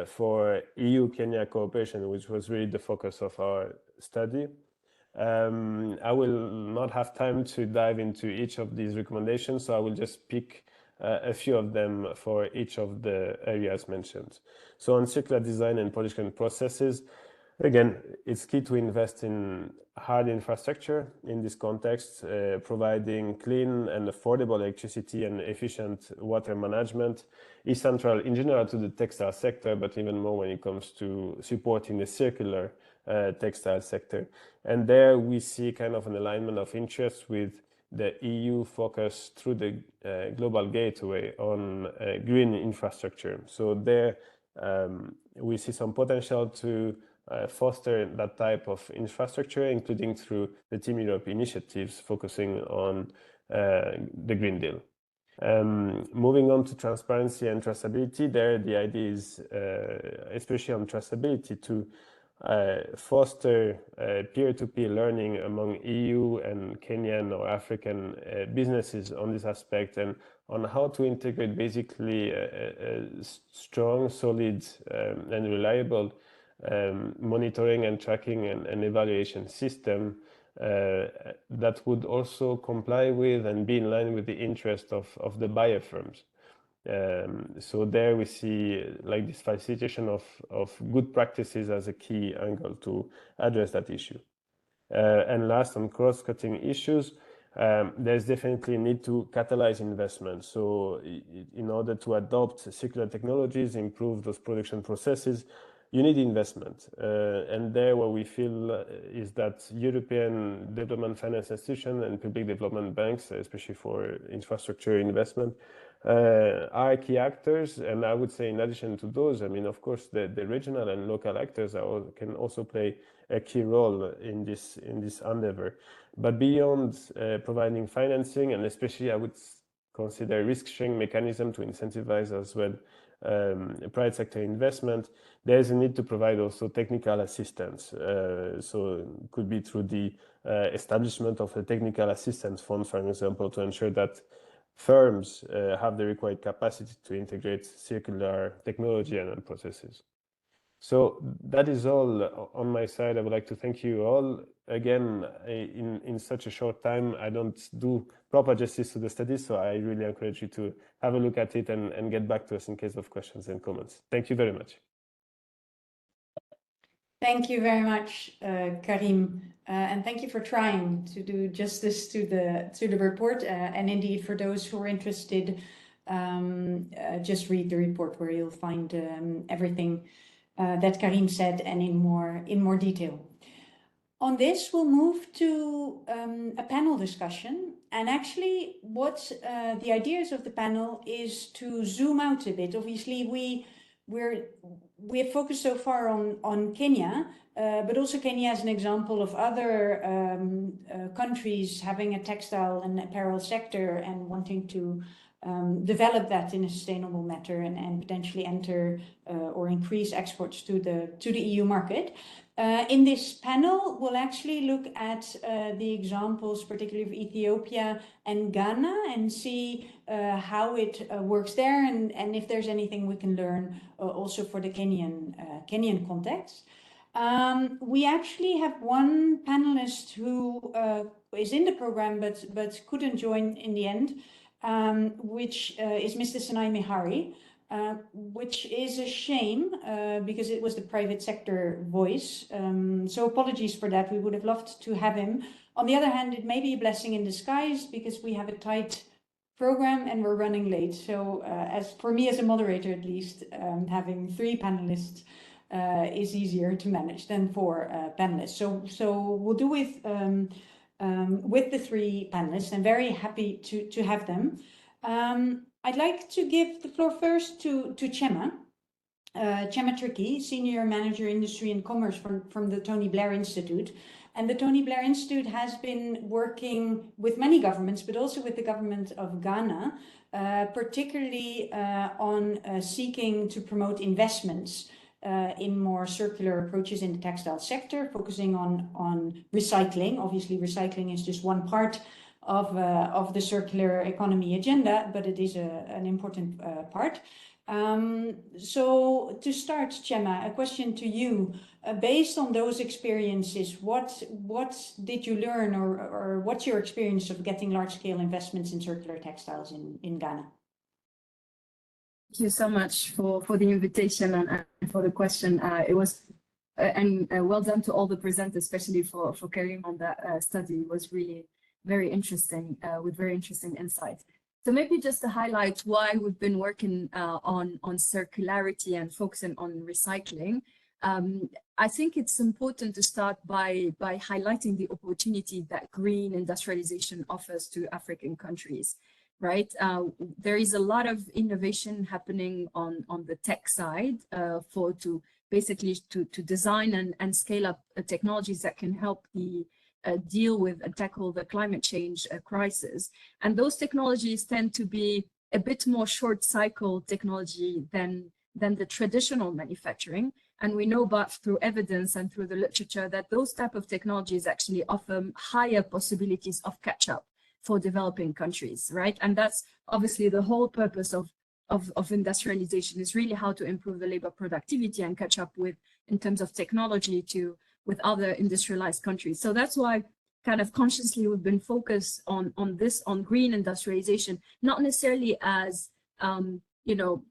Speaker 5: for EU-Kenya cooperation, which was really the focus of our study. I will not have time to dive into each of these recommendations, so I will just pick a few of them for each of the areas mentioned. So on circular design and production processes, again, it's key to invest in hard infrastructure in this context, providing clean and affordable electricity and efficient water management is central in general to the textile sector, but even more when it comes to supporting the circular textile sector. And there we see kind of an alignment of interests with the EU focus through the Global Gateway on green infrastructure. So there we see some potential to foster that type of infrastructure, including through the Team Europe initiatives focusing on the Green Deal. Moving on to transparency and traceability, there the idea is, especially on traceability, to foster peer-to-peer learning among EU and Kenyan or African businesses on this aspect and on how to integrate basically a strong, solid, and reliable monitoring and tracking and evaluation system that would also comply with and be in line with the interest of the buyer firms. So there we see like this facilitation of good practices as a key angle to address that issue. And last, on cross-cutting issues, there's definitely a need to catalyze investment. So in order to adopt circular technologies, improve those production processes, you need investment. And there what we feel is that European development finance institutions and public development banks, especially for infrastructure investment, are key actors. And I would say in addition to those, I mean, of course, the regional and local actors can also play a key role in this endeavor. But beyond providing financing, and especially I would consider risk-sharing mechanism to incentivize as well private sector investment, there is a need to provide also technical assistance. So it could be through the establishment of a technical assistance fund, for example, to ensure that firms have the required capacity to integrate circular technology and processes. So that is all on my side. I would like to thank you all. Again, in such a short time, I don't do proper justice to the study, so I really encourage you to have a look at it and get back to us in case of questions and comments. Thank you very much.
Speaker 1: Thank you very much, Karim, and thank you for trying to do justice to the report. And indeed, for those who are interested, just read the report where you'll find everything that Karim said and in more detail. On this, we'll move to a panel discussion. And actually, what the ideas of the panel is to zoom out a bit. Obviously, we have focused so far on Kenya, but also Kenya as an example of other countries having a textile and apparel sector and wanting to develop that in a sustainable manner and potentially enter or increase exports to the EU market. In this panel, we'll actually look at the examples, particularly of Ethiopia and Ghana, and see how it works there, and if there's anything we can learn also for the Kenyan context. We actually have one panelist who is in the program but couldn't join in the end, which is Mr. Sanai Mihari. Which is a shame because it was the private sector voice. So apologies for that. We would have loved to have him. On the other hand, it may be a blessing in disguise because we have a tight program and we're running late. So as for me as a moderator, at least, having 3 panelists is easier to manage than 4 panelists. So we'll do with the 3 panelists. I'm very happy to have them. I'd like to give the floor first to Chema Tricky, Senior Manager Industry and Commerce from the Tony Blair Institute. And the Tony Blair Institute has been working with many governments, but also with the government of Ghana, particularly on seeking to promote investments in more circular approaches in the textile sector, focusing on recycling. Obviously, recycling is just one part of the circular economy agenda, but it is an important part. So to start, Chema, a question to you. Based on those experiences, what did you learn, or what's your experience of getting large-scale investments in circular textiles in Ghana?
Speaker 6: Thank you so much for the invitation and for the question. It was and well done to all the presenters, especially for Karim on that study. It was really very interesting, with very interesting insights. So maybe just to highlight why we've been working on circularity and focusing on recycling. I think it's important to start by highlighting the opportunity that green industrialization offers to African countries, right? There is a lot of innovation happening on the tech side to design and scale up technologies that can help deal with and tackle the climate change crisis. And those technologies tend to be a bit more short cycle technology than the traditional manufacturing. And we know through evidence and through the literature that those type of technologies actually offer higher possibilities of catch up for developing countries, right? And that's obviously the whole purpose of industrialization, is really how to improve the labor productivity and catch up with, in terms of technology, with other industrialized countries. So that's why kind of consciously we've been focused on green industrialization, not necessarily as, you know,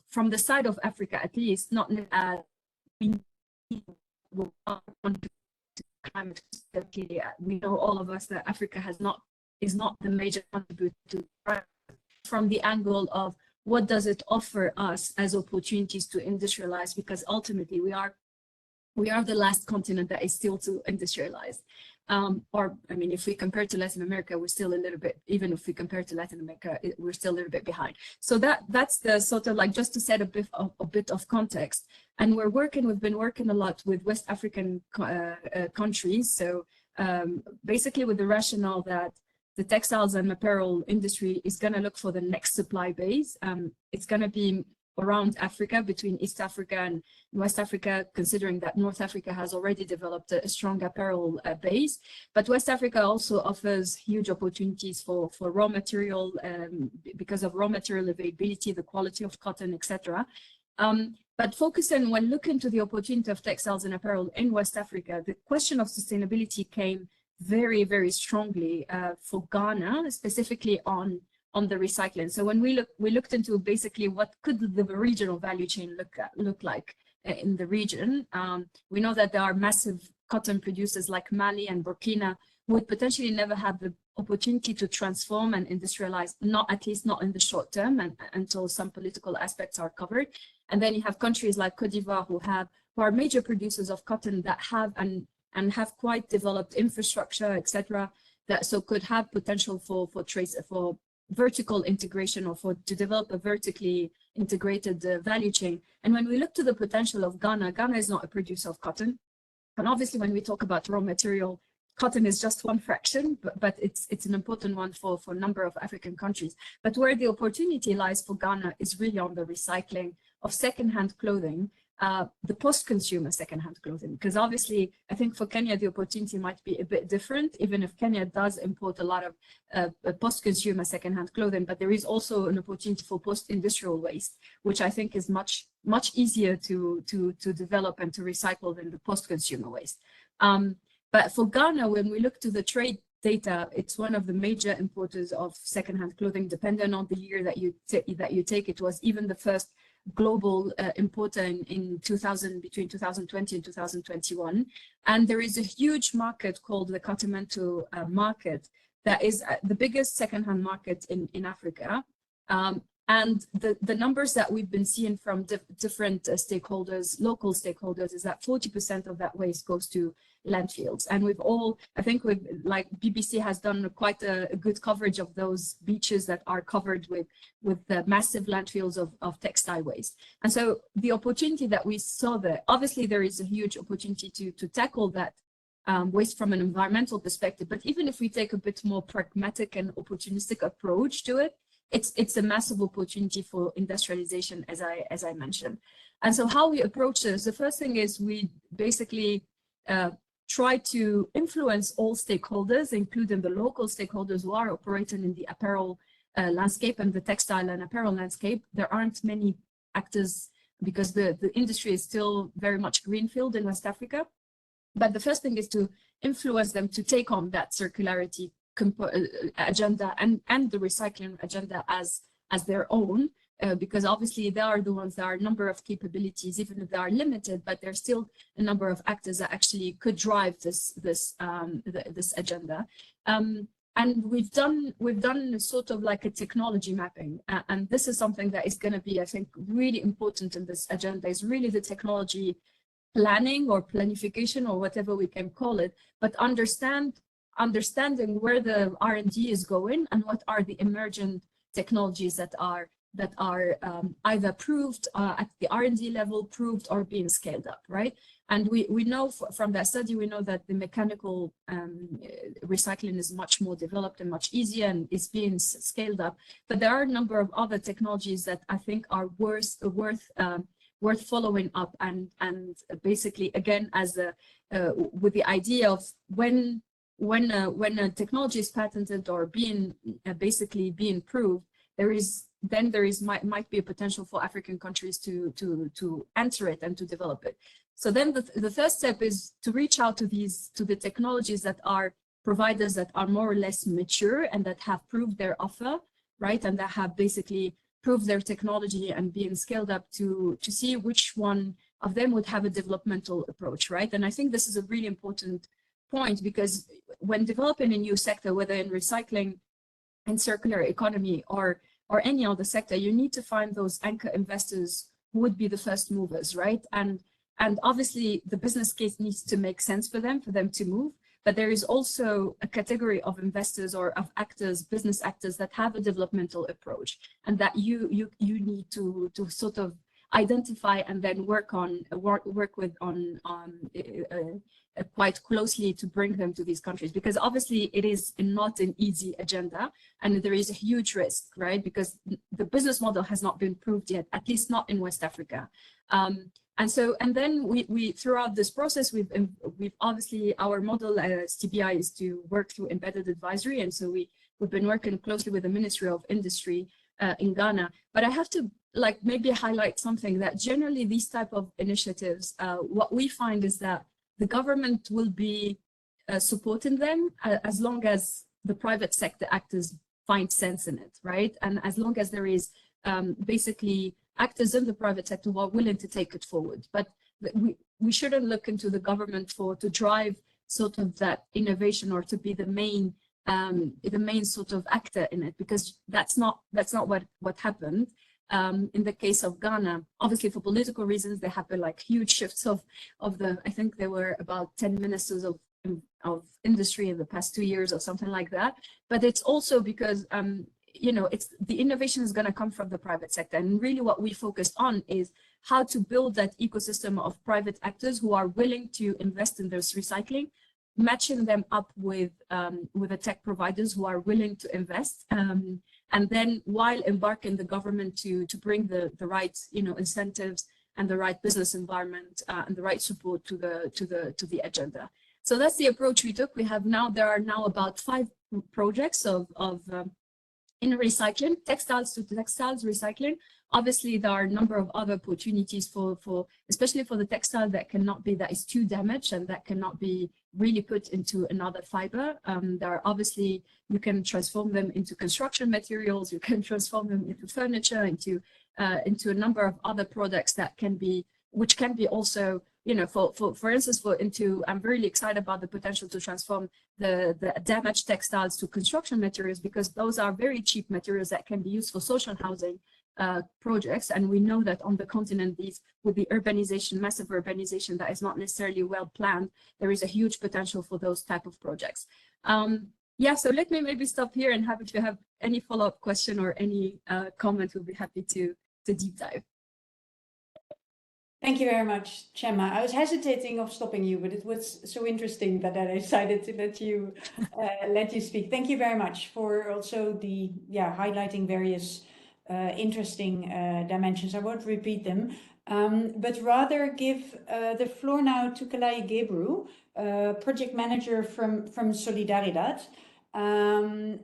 Speaker 6: from the side of Africa at least, not as we want to climate. We know, all of us, that Africa is not the major contributor to from the angle of what does it offer us as opportunities to industrialize, because ultimately we are the last continent that is still to industrialize. Or, I mean, if we compare to Latin America, we're still a little bit, even if we compare to Latin America, we're still a little bit behind. So that's the sort of like, just to set a bit of context. And we've been working a lot with West African countries. So basically with the rationale that the textiles and apparel industry is going to look for the next supply base. It's going to be around Africa, between East Africa and West Africa, considering that North Africa has already developed a strong apparel base. But West Africa also offers huge opportunities for raw material, because of raw material availability, the quality of cotton, etc. But focusing, when looking to the opportunity of textiles and apparel in West Africa, the question of sustainability came very, very strongly for Ghana, specifically on the recycling. So when we looked into basically what could the regional value chain look like. in the region. We know that there are massive cotton producers like Mali and Burkina who would potentially never have the opportunity to transform and industrialize, at least not in the short term, and until some political aspects are covered. And then you have countries like Cote d'Ivoire who are major producers of cotton that have and have quite developed infrastructure, etc. That so could have potential for vertical integration or to develop a vertically integrated value chain. And when we look to the potential of Ghana, Ghana is not a producer of cotton. And obviously when we talk about raw material, cotton is just one fraction, but it's an important one for a number of African countries. But where the opportunity lies for Ghana is really on the recycling of secondhand clothing, the post-consumer secondhand clothing, because obviously I think for Kenya the opportunity might be a bit different, even if Kenya does import a lot of post-consumer secondhand clothing, but there is also an opportunity for post-industrial waste, which I think is much easier to develop and to recycle than the post-consumer waste. But for Ghana, when we look to the trade data, it's one of the major importers of secondhand clothing, depending on the year that you take. It was even the first global importer in between 2020 and 2021. And there is a huge market called the Continental market that is the biggest secondhand market in Africa. And the numbers that we've been seeing from different stakeholders, local stakeholders, is that 40% of that waste goes to landfills. And I think BBC has done quite a good coverage of those beaches that are covered with the massive landfills of textile waste. And so the opportunity that we saw there, obviously there is a huge opportunity to tackle that waste from an environmental perspective. But even if we take a bit more pragmatic and opportunistic approach to it, it's a massive opportunity for industrialization, as I mentioned. And so how we approach this, the first thing is we basically try to influence all stakeholders, including the local stakeholders who are operating in the apparel landscape and the textile and apparel landscape. There aren't many actors because the industry is still very much greenfield in West Africa. But the first thing is to influence them to take on that circularity agenda and the recycling agenda as their own, because obviously they are the ones that are a number of capabilities, even if they are limited, but there's still a number of actors that actually could drive this agenda. And we've done sort of like a technology mapping, and this is something that is going to be, I think, really important in this agenda, is really the technology planning or planification or whatever we can call it, but understanding where the R&D is going and what are the emergent technologies that are either proved at the R&D level, proved or being scaled up, right? And we know from that study, we know that the mechanical recycling is much more developed and much easier and is being scaled up. But there are a number of other technologies that I think are worth following up and basically, again, as with the idea of when a technology is patented or basically being proved, there might be a potential for African countries to enter it and to develop it. So then the first step is to reach out to the technologies that are providers that are more or less mature and that have proved their offer, right, and that have basically proved their technology and being scaled up to see which one of them would have a developmental approach, right? And I think this is a really important point, because when developing a new sector, whether in recycling and circular economy or any other sector, you need to find those anchor investors who would be the first movers, right? And obviously the business case needs to make sense for them to move, but there is also a category of investors or of actors, business actors, that have a developmental approach, and that you need to sort of identify and then work with quite closely to bring them to these countries, because obviously it is not an easy agenda and there is a huge risk, right? Because the business model has not been proved yet, at least not in West Africa. And then we throughout this process, we've obviously, our model as TBI is to work through embedded advisory, and so we've been working closely with the Ministry of Industry in Ghana. But I have to maybe highlight something, that generally these type of initiatives, what we find is that the government will be supporting them as long as the private sector actors find sense in it, right? And as long as there is basically actors in the private sector who are willing to take it forward. But we shouldn't look into the government to drive sort of that innovation or to be the main sort of actor in it, because that's not what happened. In the case of Ghana, obviously for political reasons, there have been like huge shifts of I think there were about 10 ministers of industry in the past 2 years or something like that. But it's also because you know, it's the innovation is going to come from the private sector, and really what we focused on is how to build that ecosystem of private actors who are willing to invest in this recycling, matching them up with the tech providers who are willing to invest, and then while embarking the government to bring the right, you know, incentives and the right business environment and the right support to the agenda. So that's the approach we took. There are now about 5 projects in recycling, textiles to textiles recycling. Obviously, there are a number of other opportunities for especially for the textile that is too damaged and that cannot be really put into another fiber. There are obviously, you can transform them into construction materials, you can transform them into furniture, into a number of other products which can be also, you know, for instance, I'm really excited about the potential to transform the damaged textiles to construction materials, because those are very cheap materials that can be used for social housing projects. And we know that on the continent, with the urbanization, massive urbanization that is not necessarily well planned, there is a huge potential for those type of projects. Yeah, so let me maybe stop here, and if you have any follow-up question or any comment, we'll be happy to deep dive.
Speaker 1: Thank you very much, Chema. I was hesitating of stopping you, but it was so interesting that I decided to let you speak. Thank you very much for also highlighting various interesting dimensions. I won't repeat them, but rather give the floor now to Kalai Gebru, project manager from Solidaridad. And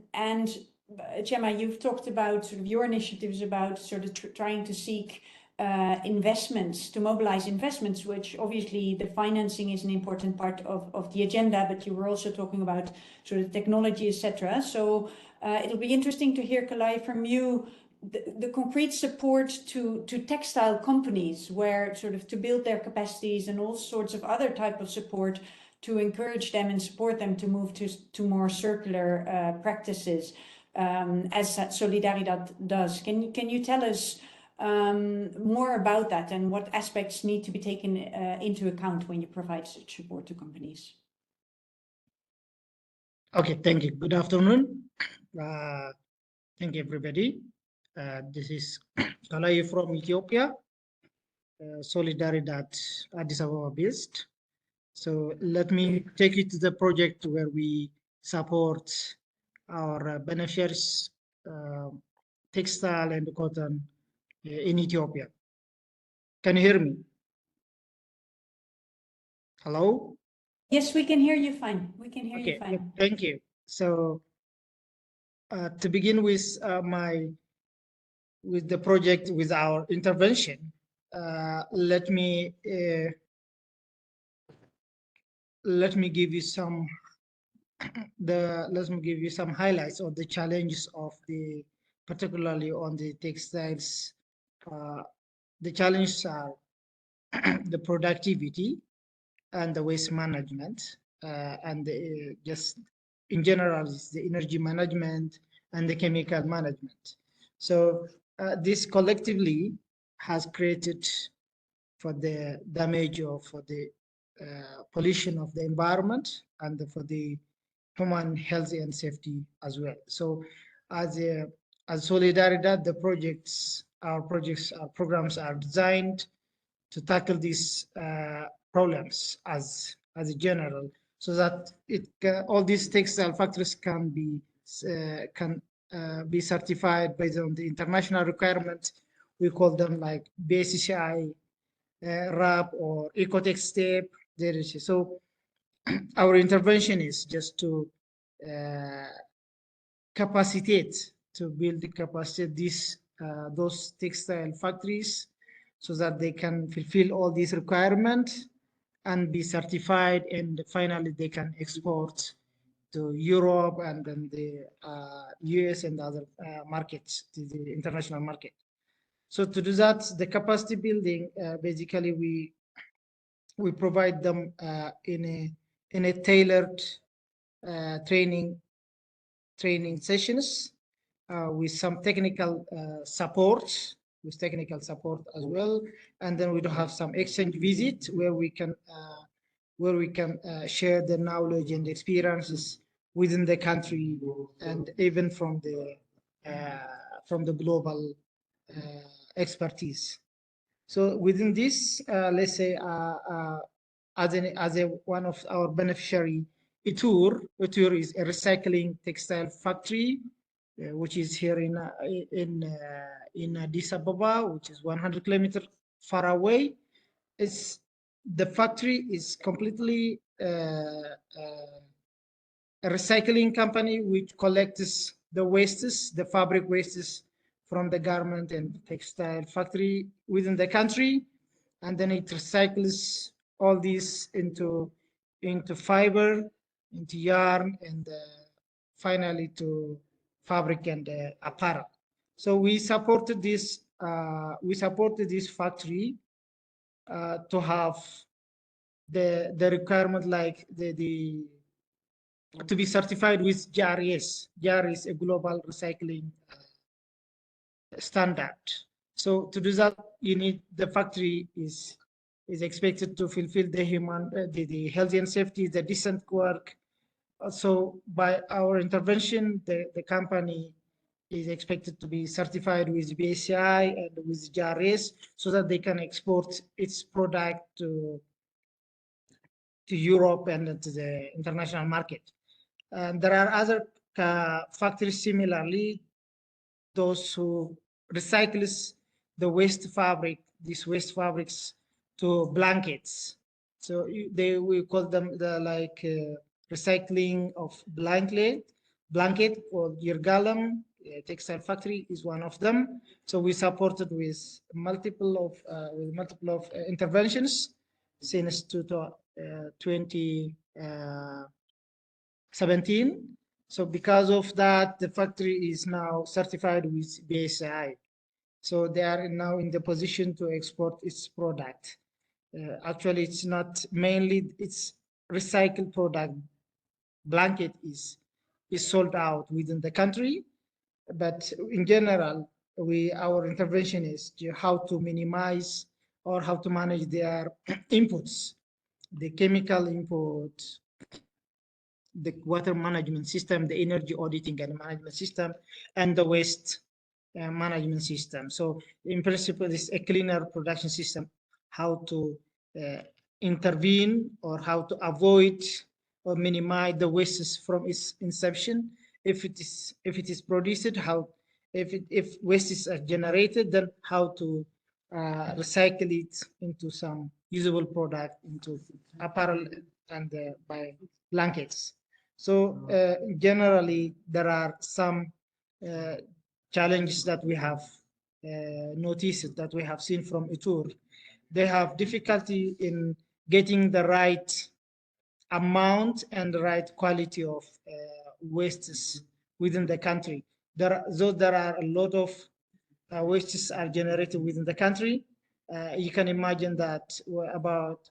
Speaker 1: Chema, you've talked about sort of your initiatives about sort of trying to seek investments, to mobilize investments, which obviously the financing is an important part of the agenda, but you were also talking about sort of technology, etc. So it'll be interesting to hear, Kalai, from you the concrete support to textile companies, where sort of to build their capacities, and all sorts of other type of support to encourage them and support them to move to more circular practices, as Solidaridad does. Can you tell us more about that, and what aspects need to be taken into account when you provide such support to companies?
Speaker 7: Okay, thank you. Good afternoon. Thank you, everybody. This is Kalai from Ethiopia, Solidaridad Addis Ababa based. So let me take you to the project where we support our beneficiaries, textile and cotton in Ethiopia. Can you hear me? Hello?
Speaker 1: Yes, we can hear you fine. We can hear you
Speaker 7: Okay,
Speaker 1: fine.
Speaker 7: thank you. So to begin with with the project, with our intervention, let me give you some highlights of the challenges of particularly on the textiles. The challenges are the productivity and the waste management, and just in general, the energy management and the chemical management. So this collectively has created for the damage or for the pollution of the environment, and for the human health and safety as well. So as Solidaridad, our programs are designed to tackle these problems as a general, so that all these textile factories can be certified based on the international requirements. We call them like BSCI, RAP, or Ecotex step. So our intervention is just to capacitate, to build the capacity those textile factories, so that they can fulfill all these requirements and be certified, and finally they can export to Europe and then the US and other markets, to the international market. So to do that, the capacity building, basically we provide them in a tailored training sessions with some technical support, as well, and then we do have some exchange visit where we can share the knowledge and experiences within the country and even from the global expertise. So within this, let's say, as a one of our beneficiary, Itur is a recycling textile factory, which is here in Addis Ababa, which is 100 kilometers far away. The factory is completely a recycling company which collects the wastes, the fabric wastes from the garment and textile factory within the country, and then it recycles all these into fiber, into yarn, and finally to fabric and apparel. So we supported this factory to have the requirement, like to be certified with GRS. GRS is a global recycling standard. So to do that, you need the factory is expected to fulfill the health and safety, the decent work. So by our intervention, the company is expected to be certified with BSI and with GRS so that they can export its product to Europe and to the international market. And there are other factories similarly, those who recycles the waste fabric, these waste fabrics, to blankets. So we call them recycling of blanket or Yirgalam textile factory is one of them. So we supported with multiple of interventions since 2017. So because of that, the factory is now certified with BSI. So they are now in the position to export its product. Actually, it's not mainly its recycled product. Blanket is sold out within the country, but in general, our intervention is how to minimize or how to manage their inputs, the chemical input, the water management system, the energy auditing and management system, and the waste management system. So in principle, this is a cleaner production system, how to intervene or how to avoid or minimize the wastes from its inception. If it is produced, if wastes are generated, then how to recycle it into some usable product, into apparel and by blankets. So generally, there are some challenges that we have noticed, that we have seen from Itur. They have difficulty in getting the right amount and the right quality of wastes within the country. There are a lot of wastes are generated within the country. You can imagine that about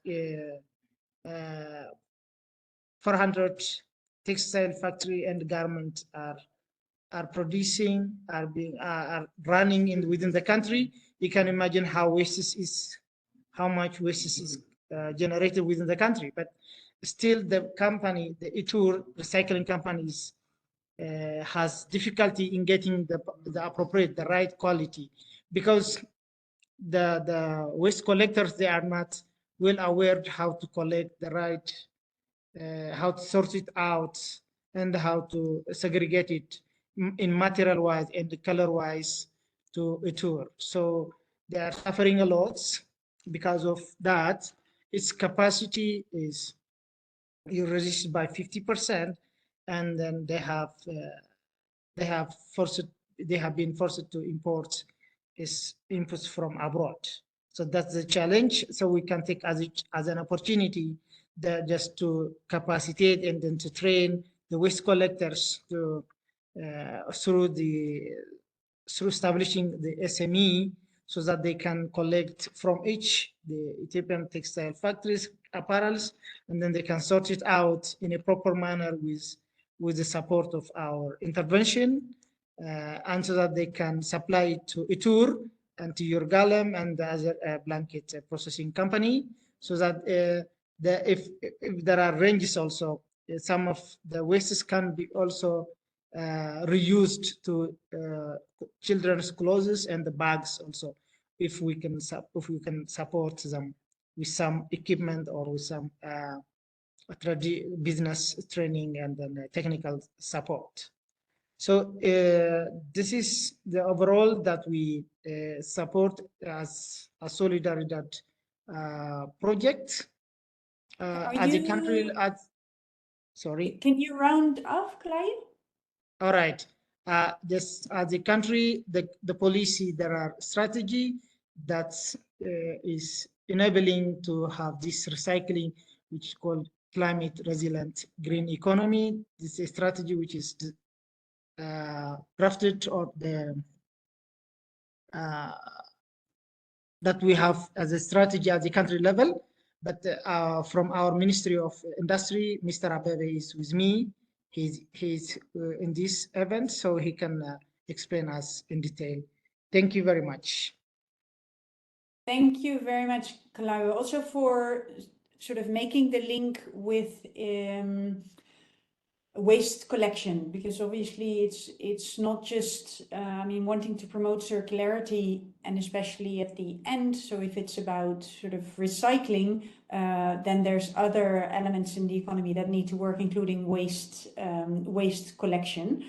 Speaker 7: 400 textile factory and garment are running within the country. You can imagine how much waste is generated within the country. But still, the Itur recycling companies has difficulty in getting the right quality, because the waste collectors, they are not well aware how to collect the right, how to sort it out, and how to segregate it in material wise and color wise to Itur. So they are suffering a lot because of that. Its capacity is reduced by 50%, and then they have been forced to import inputs from abroad. So that's the challenge. So we can take as an opportunity that just to capacitate and then to train the waste collectors to through establishing the SME, so that they can collect from each the Ethiopian textile factories apparels, and then they can sort it out in a proper manner with the support of our intervention, and so that they can supply it to Itur and to Yurgalem and the other blanket processing company, so that if there are ranges also, some of the wastes can be also reused to children's clothes and the bags also, if we can support them with some equipment or with some business training and then technical support. So this is the overall that we support as a Solidaridad project as a country. Sorry.
Speaker 1: Can you round off, Kalayo?
Speaker 7: All right. Just as a country, the policy, there are strategy that is enabling to have this recycling, which is called climate resilient green economy. This is a strategy which is drafted or that we have as a strategy at the country level. But from our Ministry of Industry, Mr. Abebe is with me. He's in this event, so he can explain us in detail. Thank you very much.
Speaker 1: Thank you very much, Kalayo, also for sort of making the link with waste collection, because obviously it's not just I mean, wanting to promote circularity, and especially at the end. So if it's about sort of recycling, then there's other elements in the economy that need to work, including waste collection.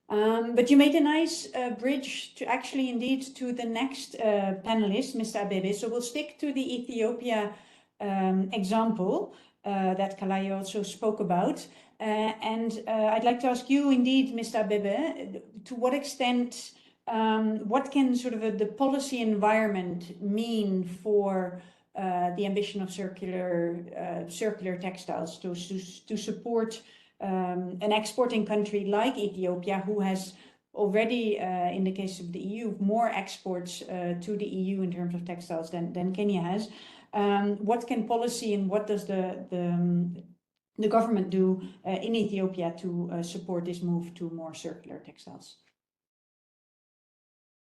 Speaker 1: But you made a nice bridge to actually indeed to the next panelist, Mr. Abebe. So we'll stick to the Ethiopia example that Kalayo also spoke about. And I'd like to ask you indeed, Mr. Abebe, to what extent, what can sort of the policy environment mean for the ambition of circular textiles to support an exporting country like Ethiopia, who has already, in the case of the EU, more exports to the EU in terms of textiles than Kenya has. What can policy and what does the government do in Ethiopia to support this move to more circular textiles?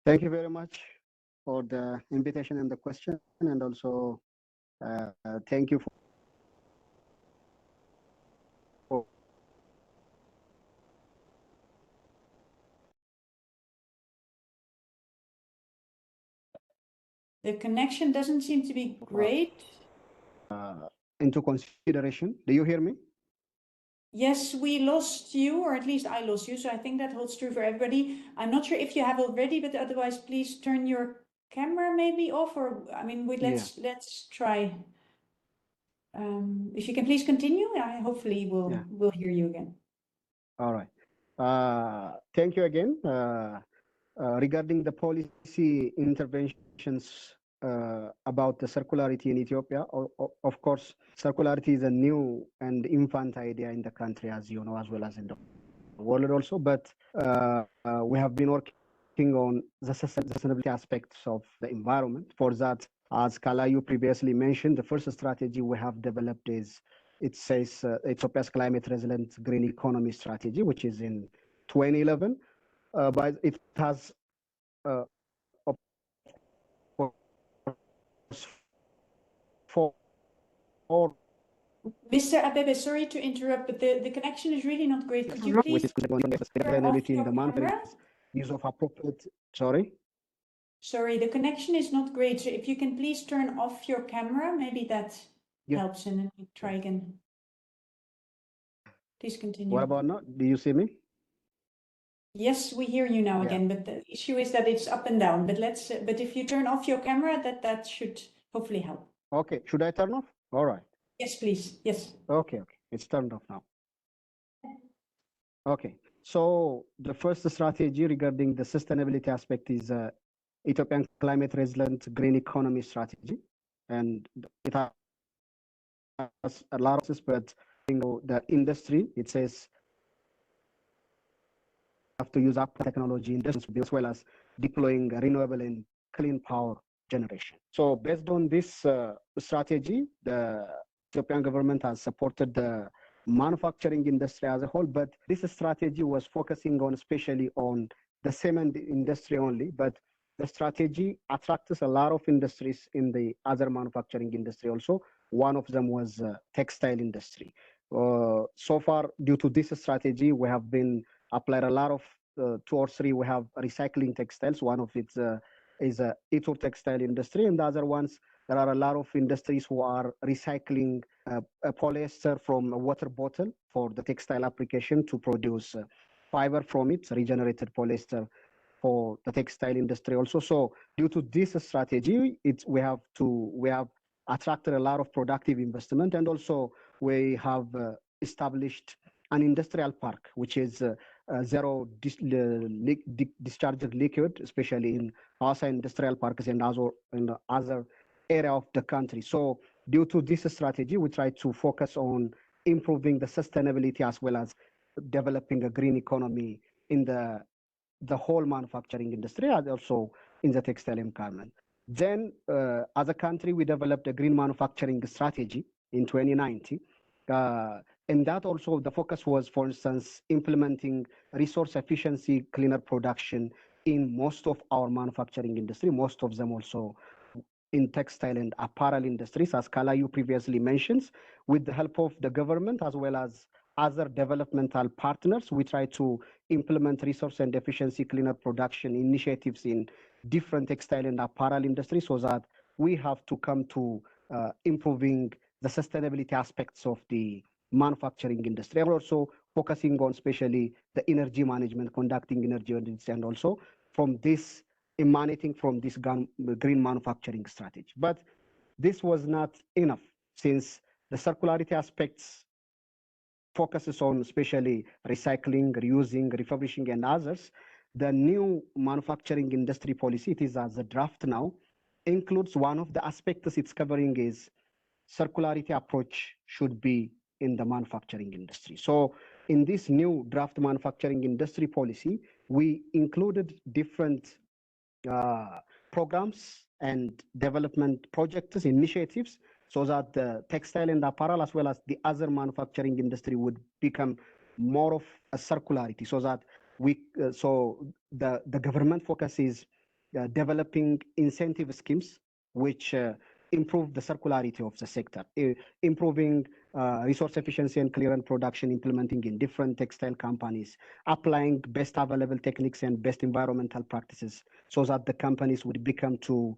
Speaker 8: Thank you very much for the invitation and the question, and also thank you for
Speaker 1: The connection doesn't seem to be great.
Speaker 8: into consideration. Do you hear me?
Speaker 1: Yes, we lost you, or at least I lost you. So I think that holds true for everybody. I'm not sure if you have already, but otherwise, please turn your camera maybe off, or I mean, let's try. If you can please continue, hopefully we'll hear you again.
Speaker 8: All right. Thank you again. Regarding the policy interventions about the circularity in Ethiopia, of course, circularity is a new and infant idea in the country, as you know, as well as in the world also. But we have been working on the sustainability aspects of the environment. For that, as Kalayu previously mentioned, the first strategy we have developed is, it says Ethiopia's climate resilient green economy strategy, which is in 2011. But it has four.
Speaker 1: Mr. Abebe, sorry to interrupt, but the connection is really not great. Could you please turn off your camera?
Speaker 8: Use of appropriate. Sorry.
Speaker 1: Sorry, the connection is not great. So if you can please turn off your camera, maybe that helps, and then we try again. Please continue.
Speaker 8: What about now? Do you see me?
Speaker 1: Yes, we hear you now again, but the issue is that it's up and down. But but if you turn off your camera, that should hopefully help.
Speaker 8: Okay, should I turn off? All right.
Speaker 1: Yes, please. Yes.
Speaker 8: Okay, it's turned off now. Okay, so the first strategy regarding the sustainability aspect is Ethiopian climate resilient green economy strategy, and it has a lot of this, but the industry, it says have to use up technology industries as well as deploying renewable and clean power generation. So based on this strategy, the Ethiopian government has supported the manufacturing industry as a whole, but this strategy was focusing on especially on the cement industry only, but the strategy attracts a lot of industries in the other manufacturing industry also. One of them was textile industry. So far, due to this strategy, we have been applied a lot of 2 or 3. We have recycling textiles. One of it is a Ito textile industry, and the other ones, there are a lot of industries who are recycling a polyester from a water bottle for the textile application to produce fiber from it, regenerated polyester for the textile industry also. So due to this strategy, we have attracted a lot of productive investment, and also we have established an industrial park, which is zero discharged liquid, especially in Hausa industrial parks and in the other area of the country. So due to this strategy, we try to focus on improving the sustainability as well as developing a green economy in the whole manufacturing industry and also in the textile and garment. Then, as a country, we developed a green manufacturing strategy in 2019. And that also, the focus was, for instance, implementing resource efficiency, cleaner production in most of our manufacturing industry, most of them also in textile and apparel industries, as Kalayu previously mentions. With the help of the government as well as other developmental partners, we try to implement resource and efficiency cleaner production initiatives in different textile and apparel industries, so that we have to come to improving the sustainability aspects of the manufacturing industry, and also focusing on especially the energy management, conducting energy audits, and also from this emanating from this green manufacturing strategy. But this was not enough, since the circularity aspects focuses on especially recycling, reusing, refurbishing, and others. The new manufacturing industry policy, it is as a draft now, includes one of the aspects it's covering is circularity approach should be in the manufacturing industry. So in this new draft manufacturing industry policy, we included different programs and development projects, initiatives, so that the textile and apparel as well as the other manufacturing industry would become more of a circularity, so that the government focus is developing incentive schemes which improve the circularity of the sector, improving resource efficiency and clearance production, implementing in different textile companies, applying best available techniques and best environmental practices, so that the companies would become to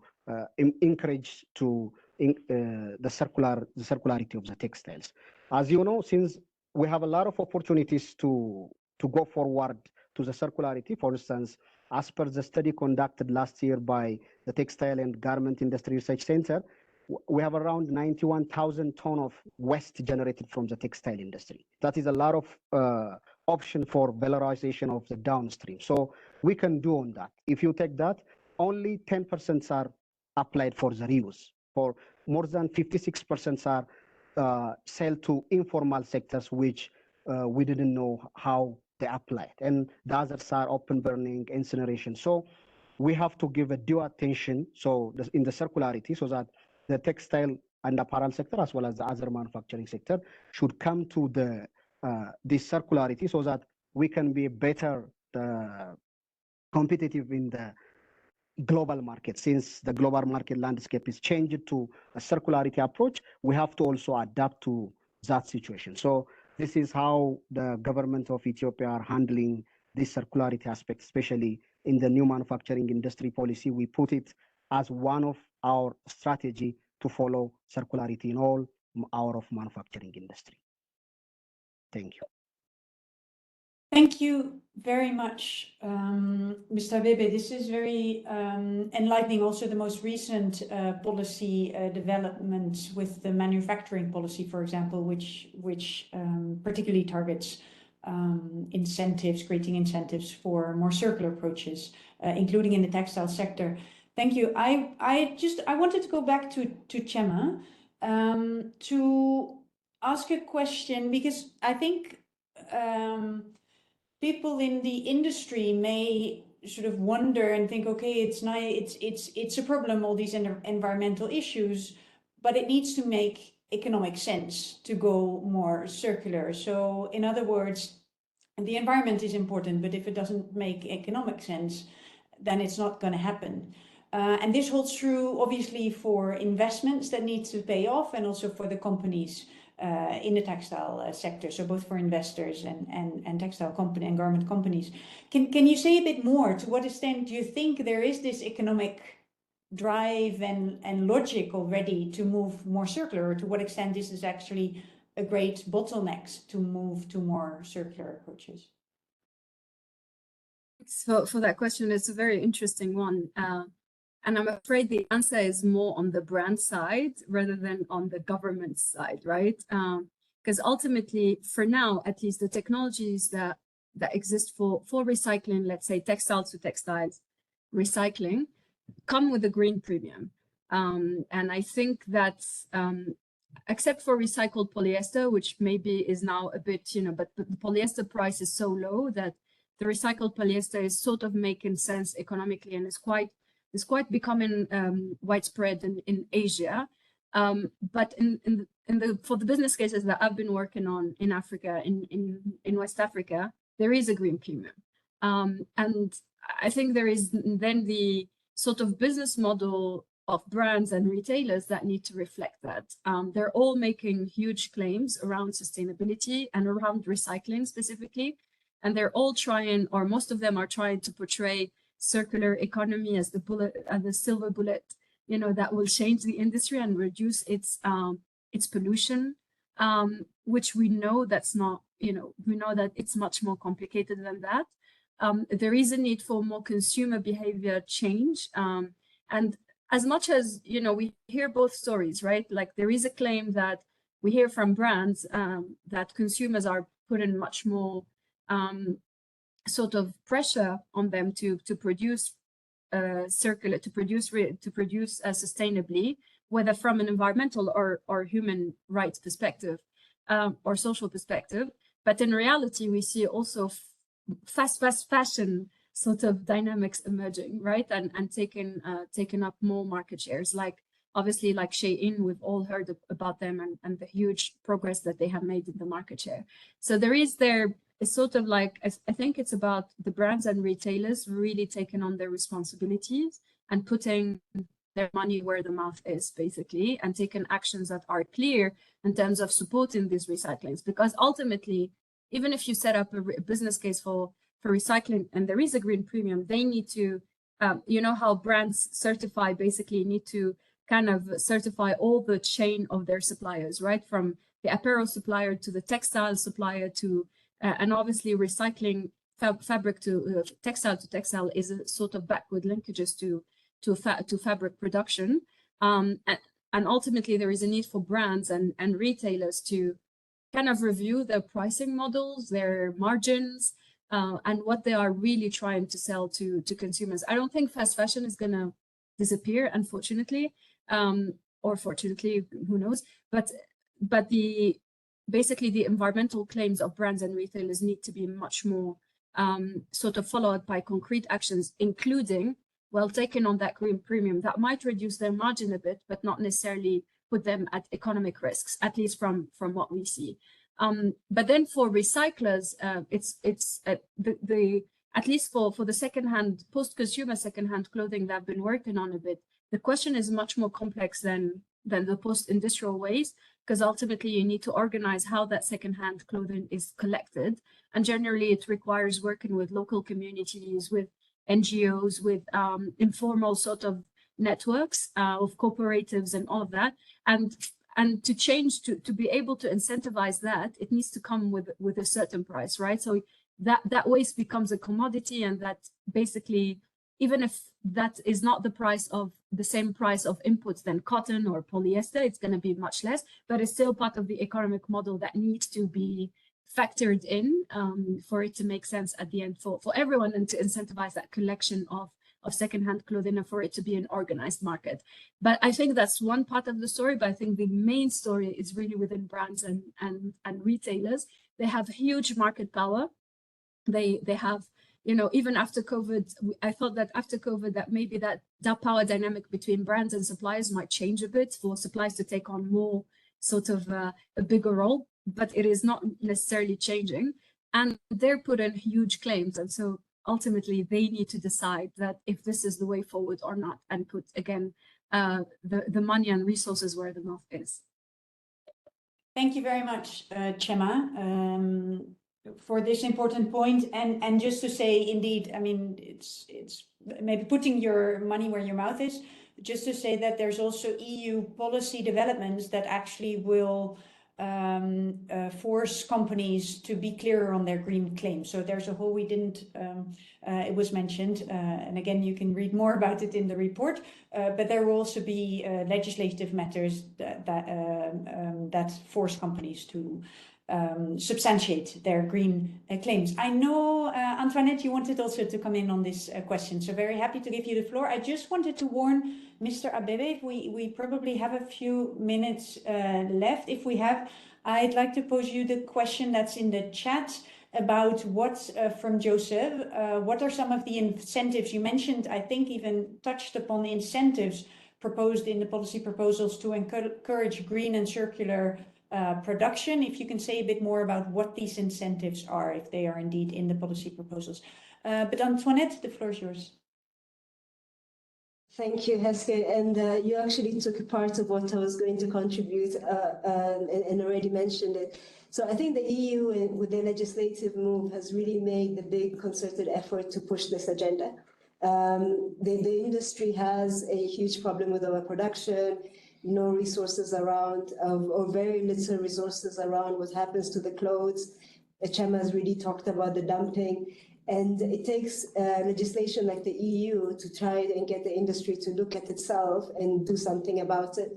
Speaker 8: encourage to the circularity of the textiles. As you know, since we have a lot of opportunities to go forward to the circularity, for instance, as per the study conducted last year by the Textile and Garment Industry Research Center, we have around 91,000 tons of waste generated from the textile industry. That is a lot of option for valorization of the downstream. So we can do on that. If you take that, only 10% are applied for the reuse. For more than 56% are sold to informal sectors, which we didn't know how they applied. And the others are open burning, incineration. So we have to give a due attention in the circularity, so that the textile and apparel sector as well as the other manufacturing sector should come to this circularity, so that we can be better competitive in the global market. Since the global market landscape is changed to a circularity approach, we have to also adapt to that situation. So this is how the government of Ethiopia are handling this circularity aspect, especially in the new manufacturing industry policy. We put it as one of our strategy to follow circularity in all our of manufacturing industry. Thank you.
Speaker 1: Thank you very much, Mr. Bebe. This is very enlightening. Also, the most recent policy developments with the manufacturing policy, for example, which particularly targets creating incentives for more circular approaches, including in the textile sector. Thank you. I wanted to go back to Chema to ask a question, because I think people in the industry may sort of wonder and think, okay, it's a problem, all these environmental issues, but it needs to make economic sense to go more circular. So in other words, the environment is important, but if it doesn't make economic sense, then it's not going to happen. And this holds true, obviously, for investments that need to pay off, and also for the companies in the textile sector. So both for investors and textile company and garment companies. Can you say a bit more? To what extent do you think there is this economic drive and logic already to move more circular? Or to what extent this is actually a great bottleneck to move to more circular approaches?
Speaker 6: So for that question, it's a very interesting one. And I'm afraid the answer is more on the brand side rather than on the government side, right? Because ultimately, for now, at least the technologies that exist for recycling, let's say textile to textiles recycling, come with a green premium. And I think that except for recycled polyester, which maybe is now a bit, but the polyester price is so low that the recycled polyester is sort of making sense economically, and is quite becoming widespread in Asia. But for the business cases that I've been working on in Africa, in West Africa, there is a green premium. And I think there is then the sort of business model of brands and retailers that need to reflect that. They're all making huge claims around sustainability and around recycling specifically. And they're all trying, or most of them are trying to portray circular economy as the silver bullet, that will change the industry and reduce its pollution, which we know that's not, we know that it's much more complicated than that. There is a need for more consumer behavior change. And as much as, we hear both stories, right? Like there is a claim that we hear from brands that consumers are putting much more sort of pressure on them to produce circular, to produce sustainably, whether from an environmental or human rights perspective or social perspective. But in reality, we see also fast fashion sort of dynamics emerging, right? And taking up more market shares, like obviously like Shein, we've all heard about them and the huge progress that they have made in the market share. So it's sort of like, I think it's about the brands and retailers really taking on their responsibilities and putting their money where the mouth is, basically, and taking actions that are clear in terms of supporting these recyclings. Because ultimately, even if you set up a business case for recycling and there is a green premium, they need to, how brands certify, basically need to kind of certify all the chain of their suppliers, right? From the apparel supplier to the textile supplier to and obviously recycling fabric to textile is a sort of backward linkages to fabric production. And ultimately there is a need for brands and retailers to kind of review their pricing models, their margins, and what they are really trying to sell to consumers. I don't think fast fashion is gonna disappear, unfortunately, or fortunately, who knows, but basically the environmental claims of brands and retailers need to be much more sort of followed by concrete actions, including, well, taking on that green premium that might reduce their margin a bit, but not necessarily put them at economic risks, at least from what we see. But then for recyclers, it's at least for the secondhand, post-consumer secondhand clothing that I've been working on a bit, the question is much more complex than the post-industrial ways, because ultimately you need to organize how that secondhand clothing is collected. And generally it requires working with local communities, with NGOs, with informal sort of networks of cooperatives and all of that. And to change, to be able to incentivize that, it needs to come with a certain price, right? So that waste becomes a commodity, and that basically, even if that is not the same price of inputs than cotton or polyester, it's going to be much less, but it's still part of the economic model that needs to be factored in for it to make sense at the end for everyone, and to incentivize that collection of secondhand clothing and for it to be an organized market. But I think that's one part of the story, but I think the main story is really within brands and retailers. They have huge market power. They have you know, even after COVID, I thought that after COVID, that maybe that power dynamic between brands and suppliers might change a bit for suppliers to take on more sort of a bigger role, but it is not necessarily changing. And they're put in huge claims. And so ultimately they need to decide that if this is the way forward or not, and put again, the money and resources where the mouth is.
Speaker 1: Thank you very much, Chema, for this important point. And just to say, indeed, I mean, it's maybe putting your money where your mouth is. Just to say that there's also EU policy developments that actually will force companies to be clearer on their green claims. So there's a whole, we didn't, it was mentioned, and again, you can read more about it in the report, but there will also be legislative matters that force companies to substantiate their green claims. I know, Antoinette, you wanted also to come in on this question, so very happy to give you the floor. I just wanted to warn Mr. Abebe, we probably have a few minutes left. If we have, I'd like to pose you the question that's in the chat about what, from Joseph, what are some of the incentives you mentioned, I think even touched upon the incentives proposed in the policy proposals to encourage green and circular production. If you can say a bit more about what these incentives are, if they are indeed in the policy proposals. But Antoinette, the floor is yours.
Speaker 2: Thank you, Heske. And you actually took a part of what I was going to contribute and already mentioned it. So I think the EU, with their legislative move, has really made the big concerted effort to push this agenda. The industry has a huge problem with overproduction, no resources around, or very little resources around what happens to the clothes. Chema has really talked about the dumping. And it takes legislation like the EU to try and get the industry to look at itself and do something about it.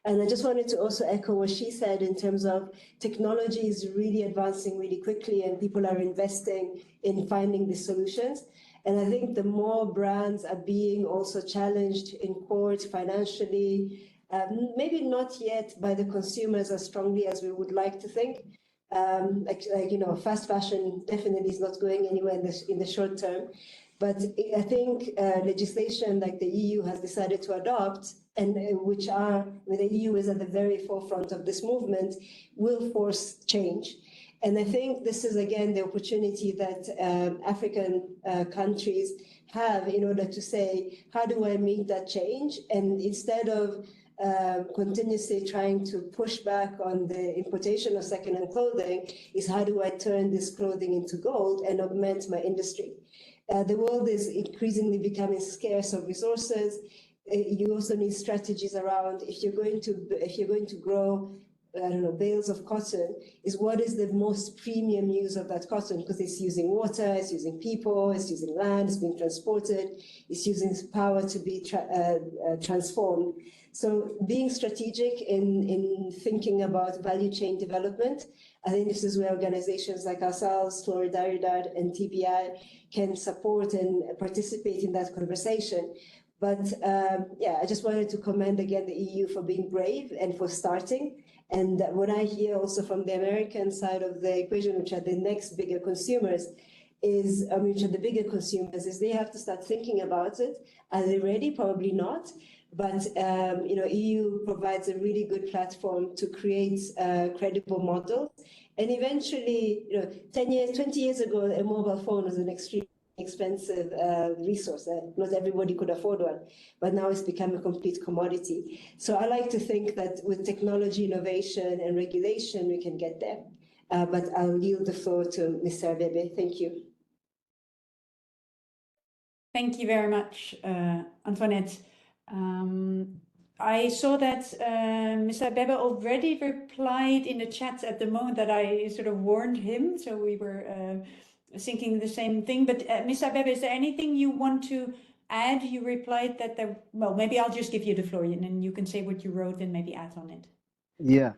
Speaker 2: And I just wanted to also echo what she said in terms of technology is really advancing really quickly and people are investing in finding the solutions. And I think the more brands are being also challenged in court financially, maybe not yet by the consumers as strongly as we would like to think. You know, fast fashion definitely is not going anywhere in the short term. But I think legislation like the EU has decided to adopt, and which are, where the EU is at the very forefront of this movement, will force change. And I think this is, again, the opportunity that African countries have in order to say, how do I meet that change? And instead of continuously trying to push back on the importation of second-hand clothing, is how do I turn this clothing into gold and augment my industry? The world is increasingly becoming scarce of resources. You also need strategies around, if you're going to grow, I don't know, bales of cotton, is what is the most premium use of that cotton, because it's using water, it's using people, it's using land, it's being transported, it's using power to be transformed. So being strategic in thinking about value chain development, I think this is where organizations like ourselves, Solidaridad and TBI, can support and participate in that conversation. But yeah, I just wanted to commend again the EU for being brave and for starting. And what I hear also from the American side of the equation, which are the next bigger consumers, is, which are the bigger consumers, is they have to start thinking about it. Are they ready? Probably not. But you know, EU provides a really good platform to create credible models. And eventually, you know, 10 years, 20 years ago, a mobile phone was an extremely expensive resource. Not everybody could afford one, but now it's become a complete commodity. So I like to think that with technology, innovation, and regulation, we can get there. But I'll yield the floor to Mr. Abebe. Thank you.
Speaker 1: Thank you very much, Antoinette. I saw that Mr. Abebe already replied in the chat at the moment that I sort of warned him, so we were thinking the same thing. But Mr. Abebe, is there anything you want to add? You replied that there, well, maybe I'll just give you the floor and then you can say what you wrote and maybe add on it.
Speaker 8: Yeah,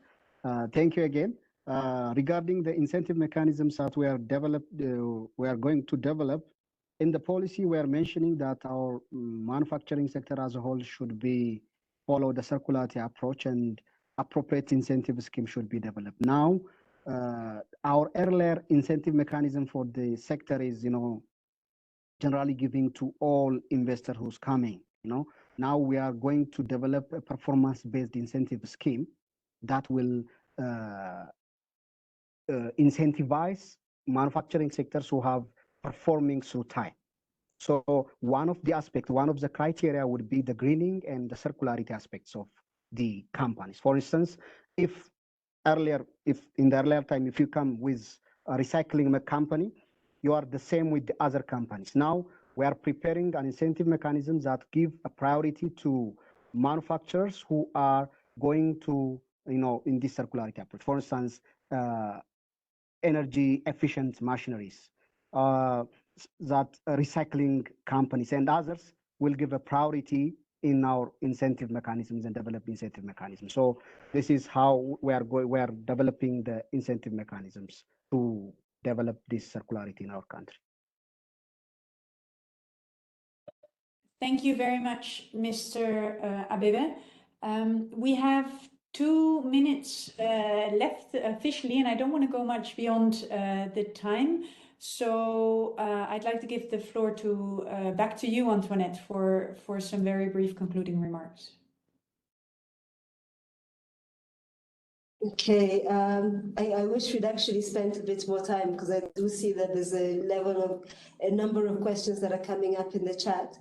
Speaker 8: thank you again. Regarding the incentive mechanisms that we are going to develop, in the policy, we are mentioning that our manufacturing sector as a whole should follow the circularity approach, and appropriate incentive scheme should be developed. Now, our earlier incentive mechanism for the sector is, you know, generally giving to all investors who's coming. Now we are going to develop a performance-based incentive scheme that will incentivize manufacturing sectors who have performing through time. So one of the criteria would be the greening and the circularity aspects of the companies. For instance, if in the earlier time, if you come with a recycling company, you are the same with the other companies. Now we are preparing an incentive mechanism that give a priority to manufacturers who are going to, in this circularity approach. For instance, energy efficient machineries, that recycling companies and others will give a priority in our incentive mechanisms and develop incentive mechanisms. So this is how we are developing the incentive mechanisms to develop this circularity in our country.
Speaker 1: Thank you very much, Mr. Abebe. We have 2 minutes left officially, and I don't want to go much beyond the time. So I'd like to give the floor back to you, Antoinette, for some very brief concluding remarks.
Speaker 2: Okay, I wish we'd actually spent a bit more time, because I do see that there's a number of questions that are coming up in the chat.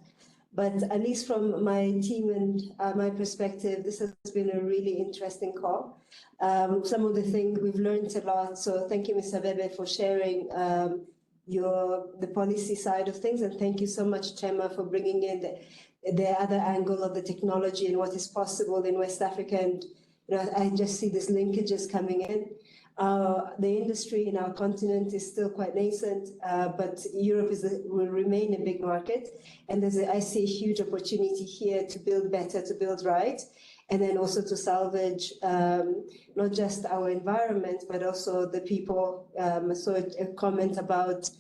Speaker 2: But at least from my team and my perspective, this has been a really interesting call. Some of the things we've learned a lot. So thank you, Mr. Abebe, for sharing the policy side of things. And thank you so much, Chema, for bringing in the other angle of the technology and what is possible in West Africa. And I just see these linkages coming in. The industry in our continent is still quite nascent, but Europe will remain a big market. And I see a huge opportunity here to build better, to build right, and then also to salvage not just our environment, but also the people. So a comment about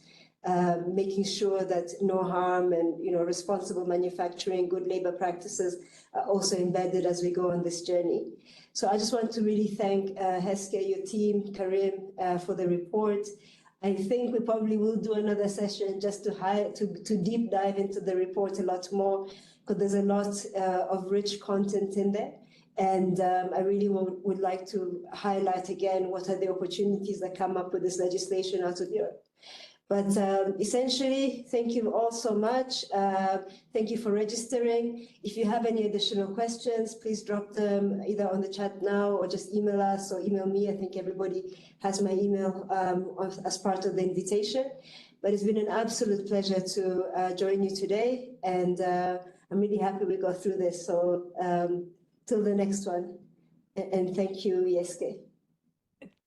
Speaker 2: making sure that no harm and responsible manufacturing, good labor practices are also embedded as we go on this journey. So I just want to really thank Heske, your team, Karim, for the report. I think we probably will do another session just to deep dive into the report a lot more, because there's a lot of rich content in there. And I really would like to highlight again what are the opportunities that come up with this legislation out of Europe. But essentially, thank you all so much. Thank you for registering. If you have any additional questions, please drop them either on the chat now or just email us or email me. I think everybody has my email as part of the invitation. But it's been an absolute pleasure to join you today. And I'm really happy we got through this. So till the next one. And thank you, Yeske.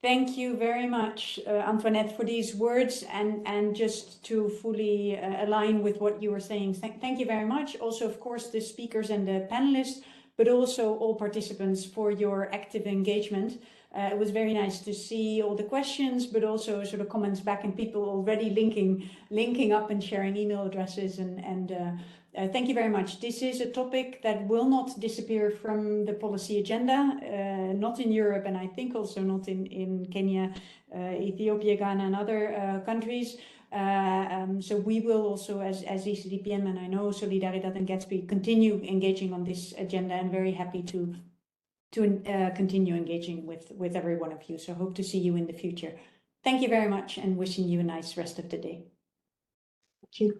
Speaker 1: Thank you very much, Antoinette, for these words, and just to fully align with what you were saying. Thank you very much. Also, of course, the speakers and the panelists, but also all participants for your active engagement. It was very nice to see all the questions, but also sort of comments back and people already linking up and sharing email addresses. And thank you very much. This is a topic that will not disappear from the policy agenda, not in Europe, and I think also not in Kenya, Ethiopia, Ghana, and other countries. So we will also, as ECDPM, and I know Solidaridad and Gatsby, continue engaging on this agenda, and very happy to continue engaging with every one of you. So hope to see you in the future. Thank you very much, and wishing you a nice rest of the day.
Speaker 2: Thank you.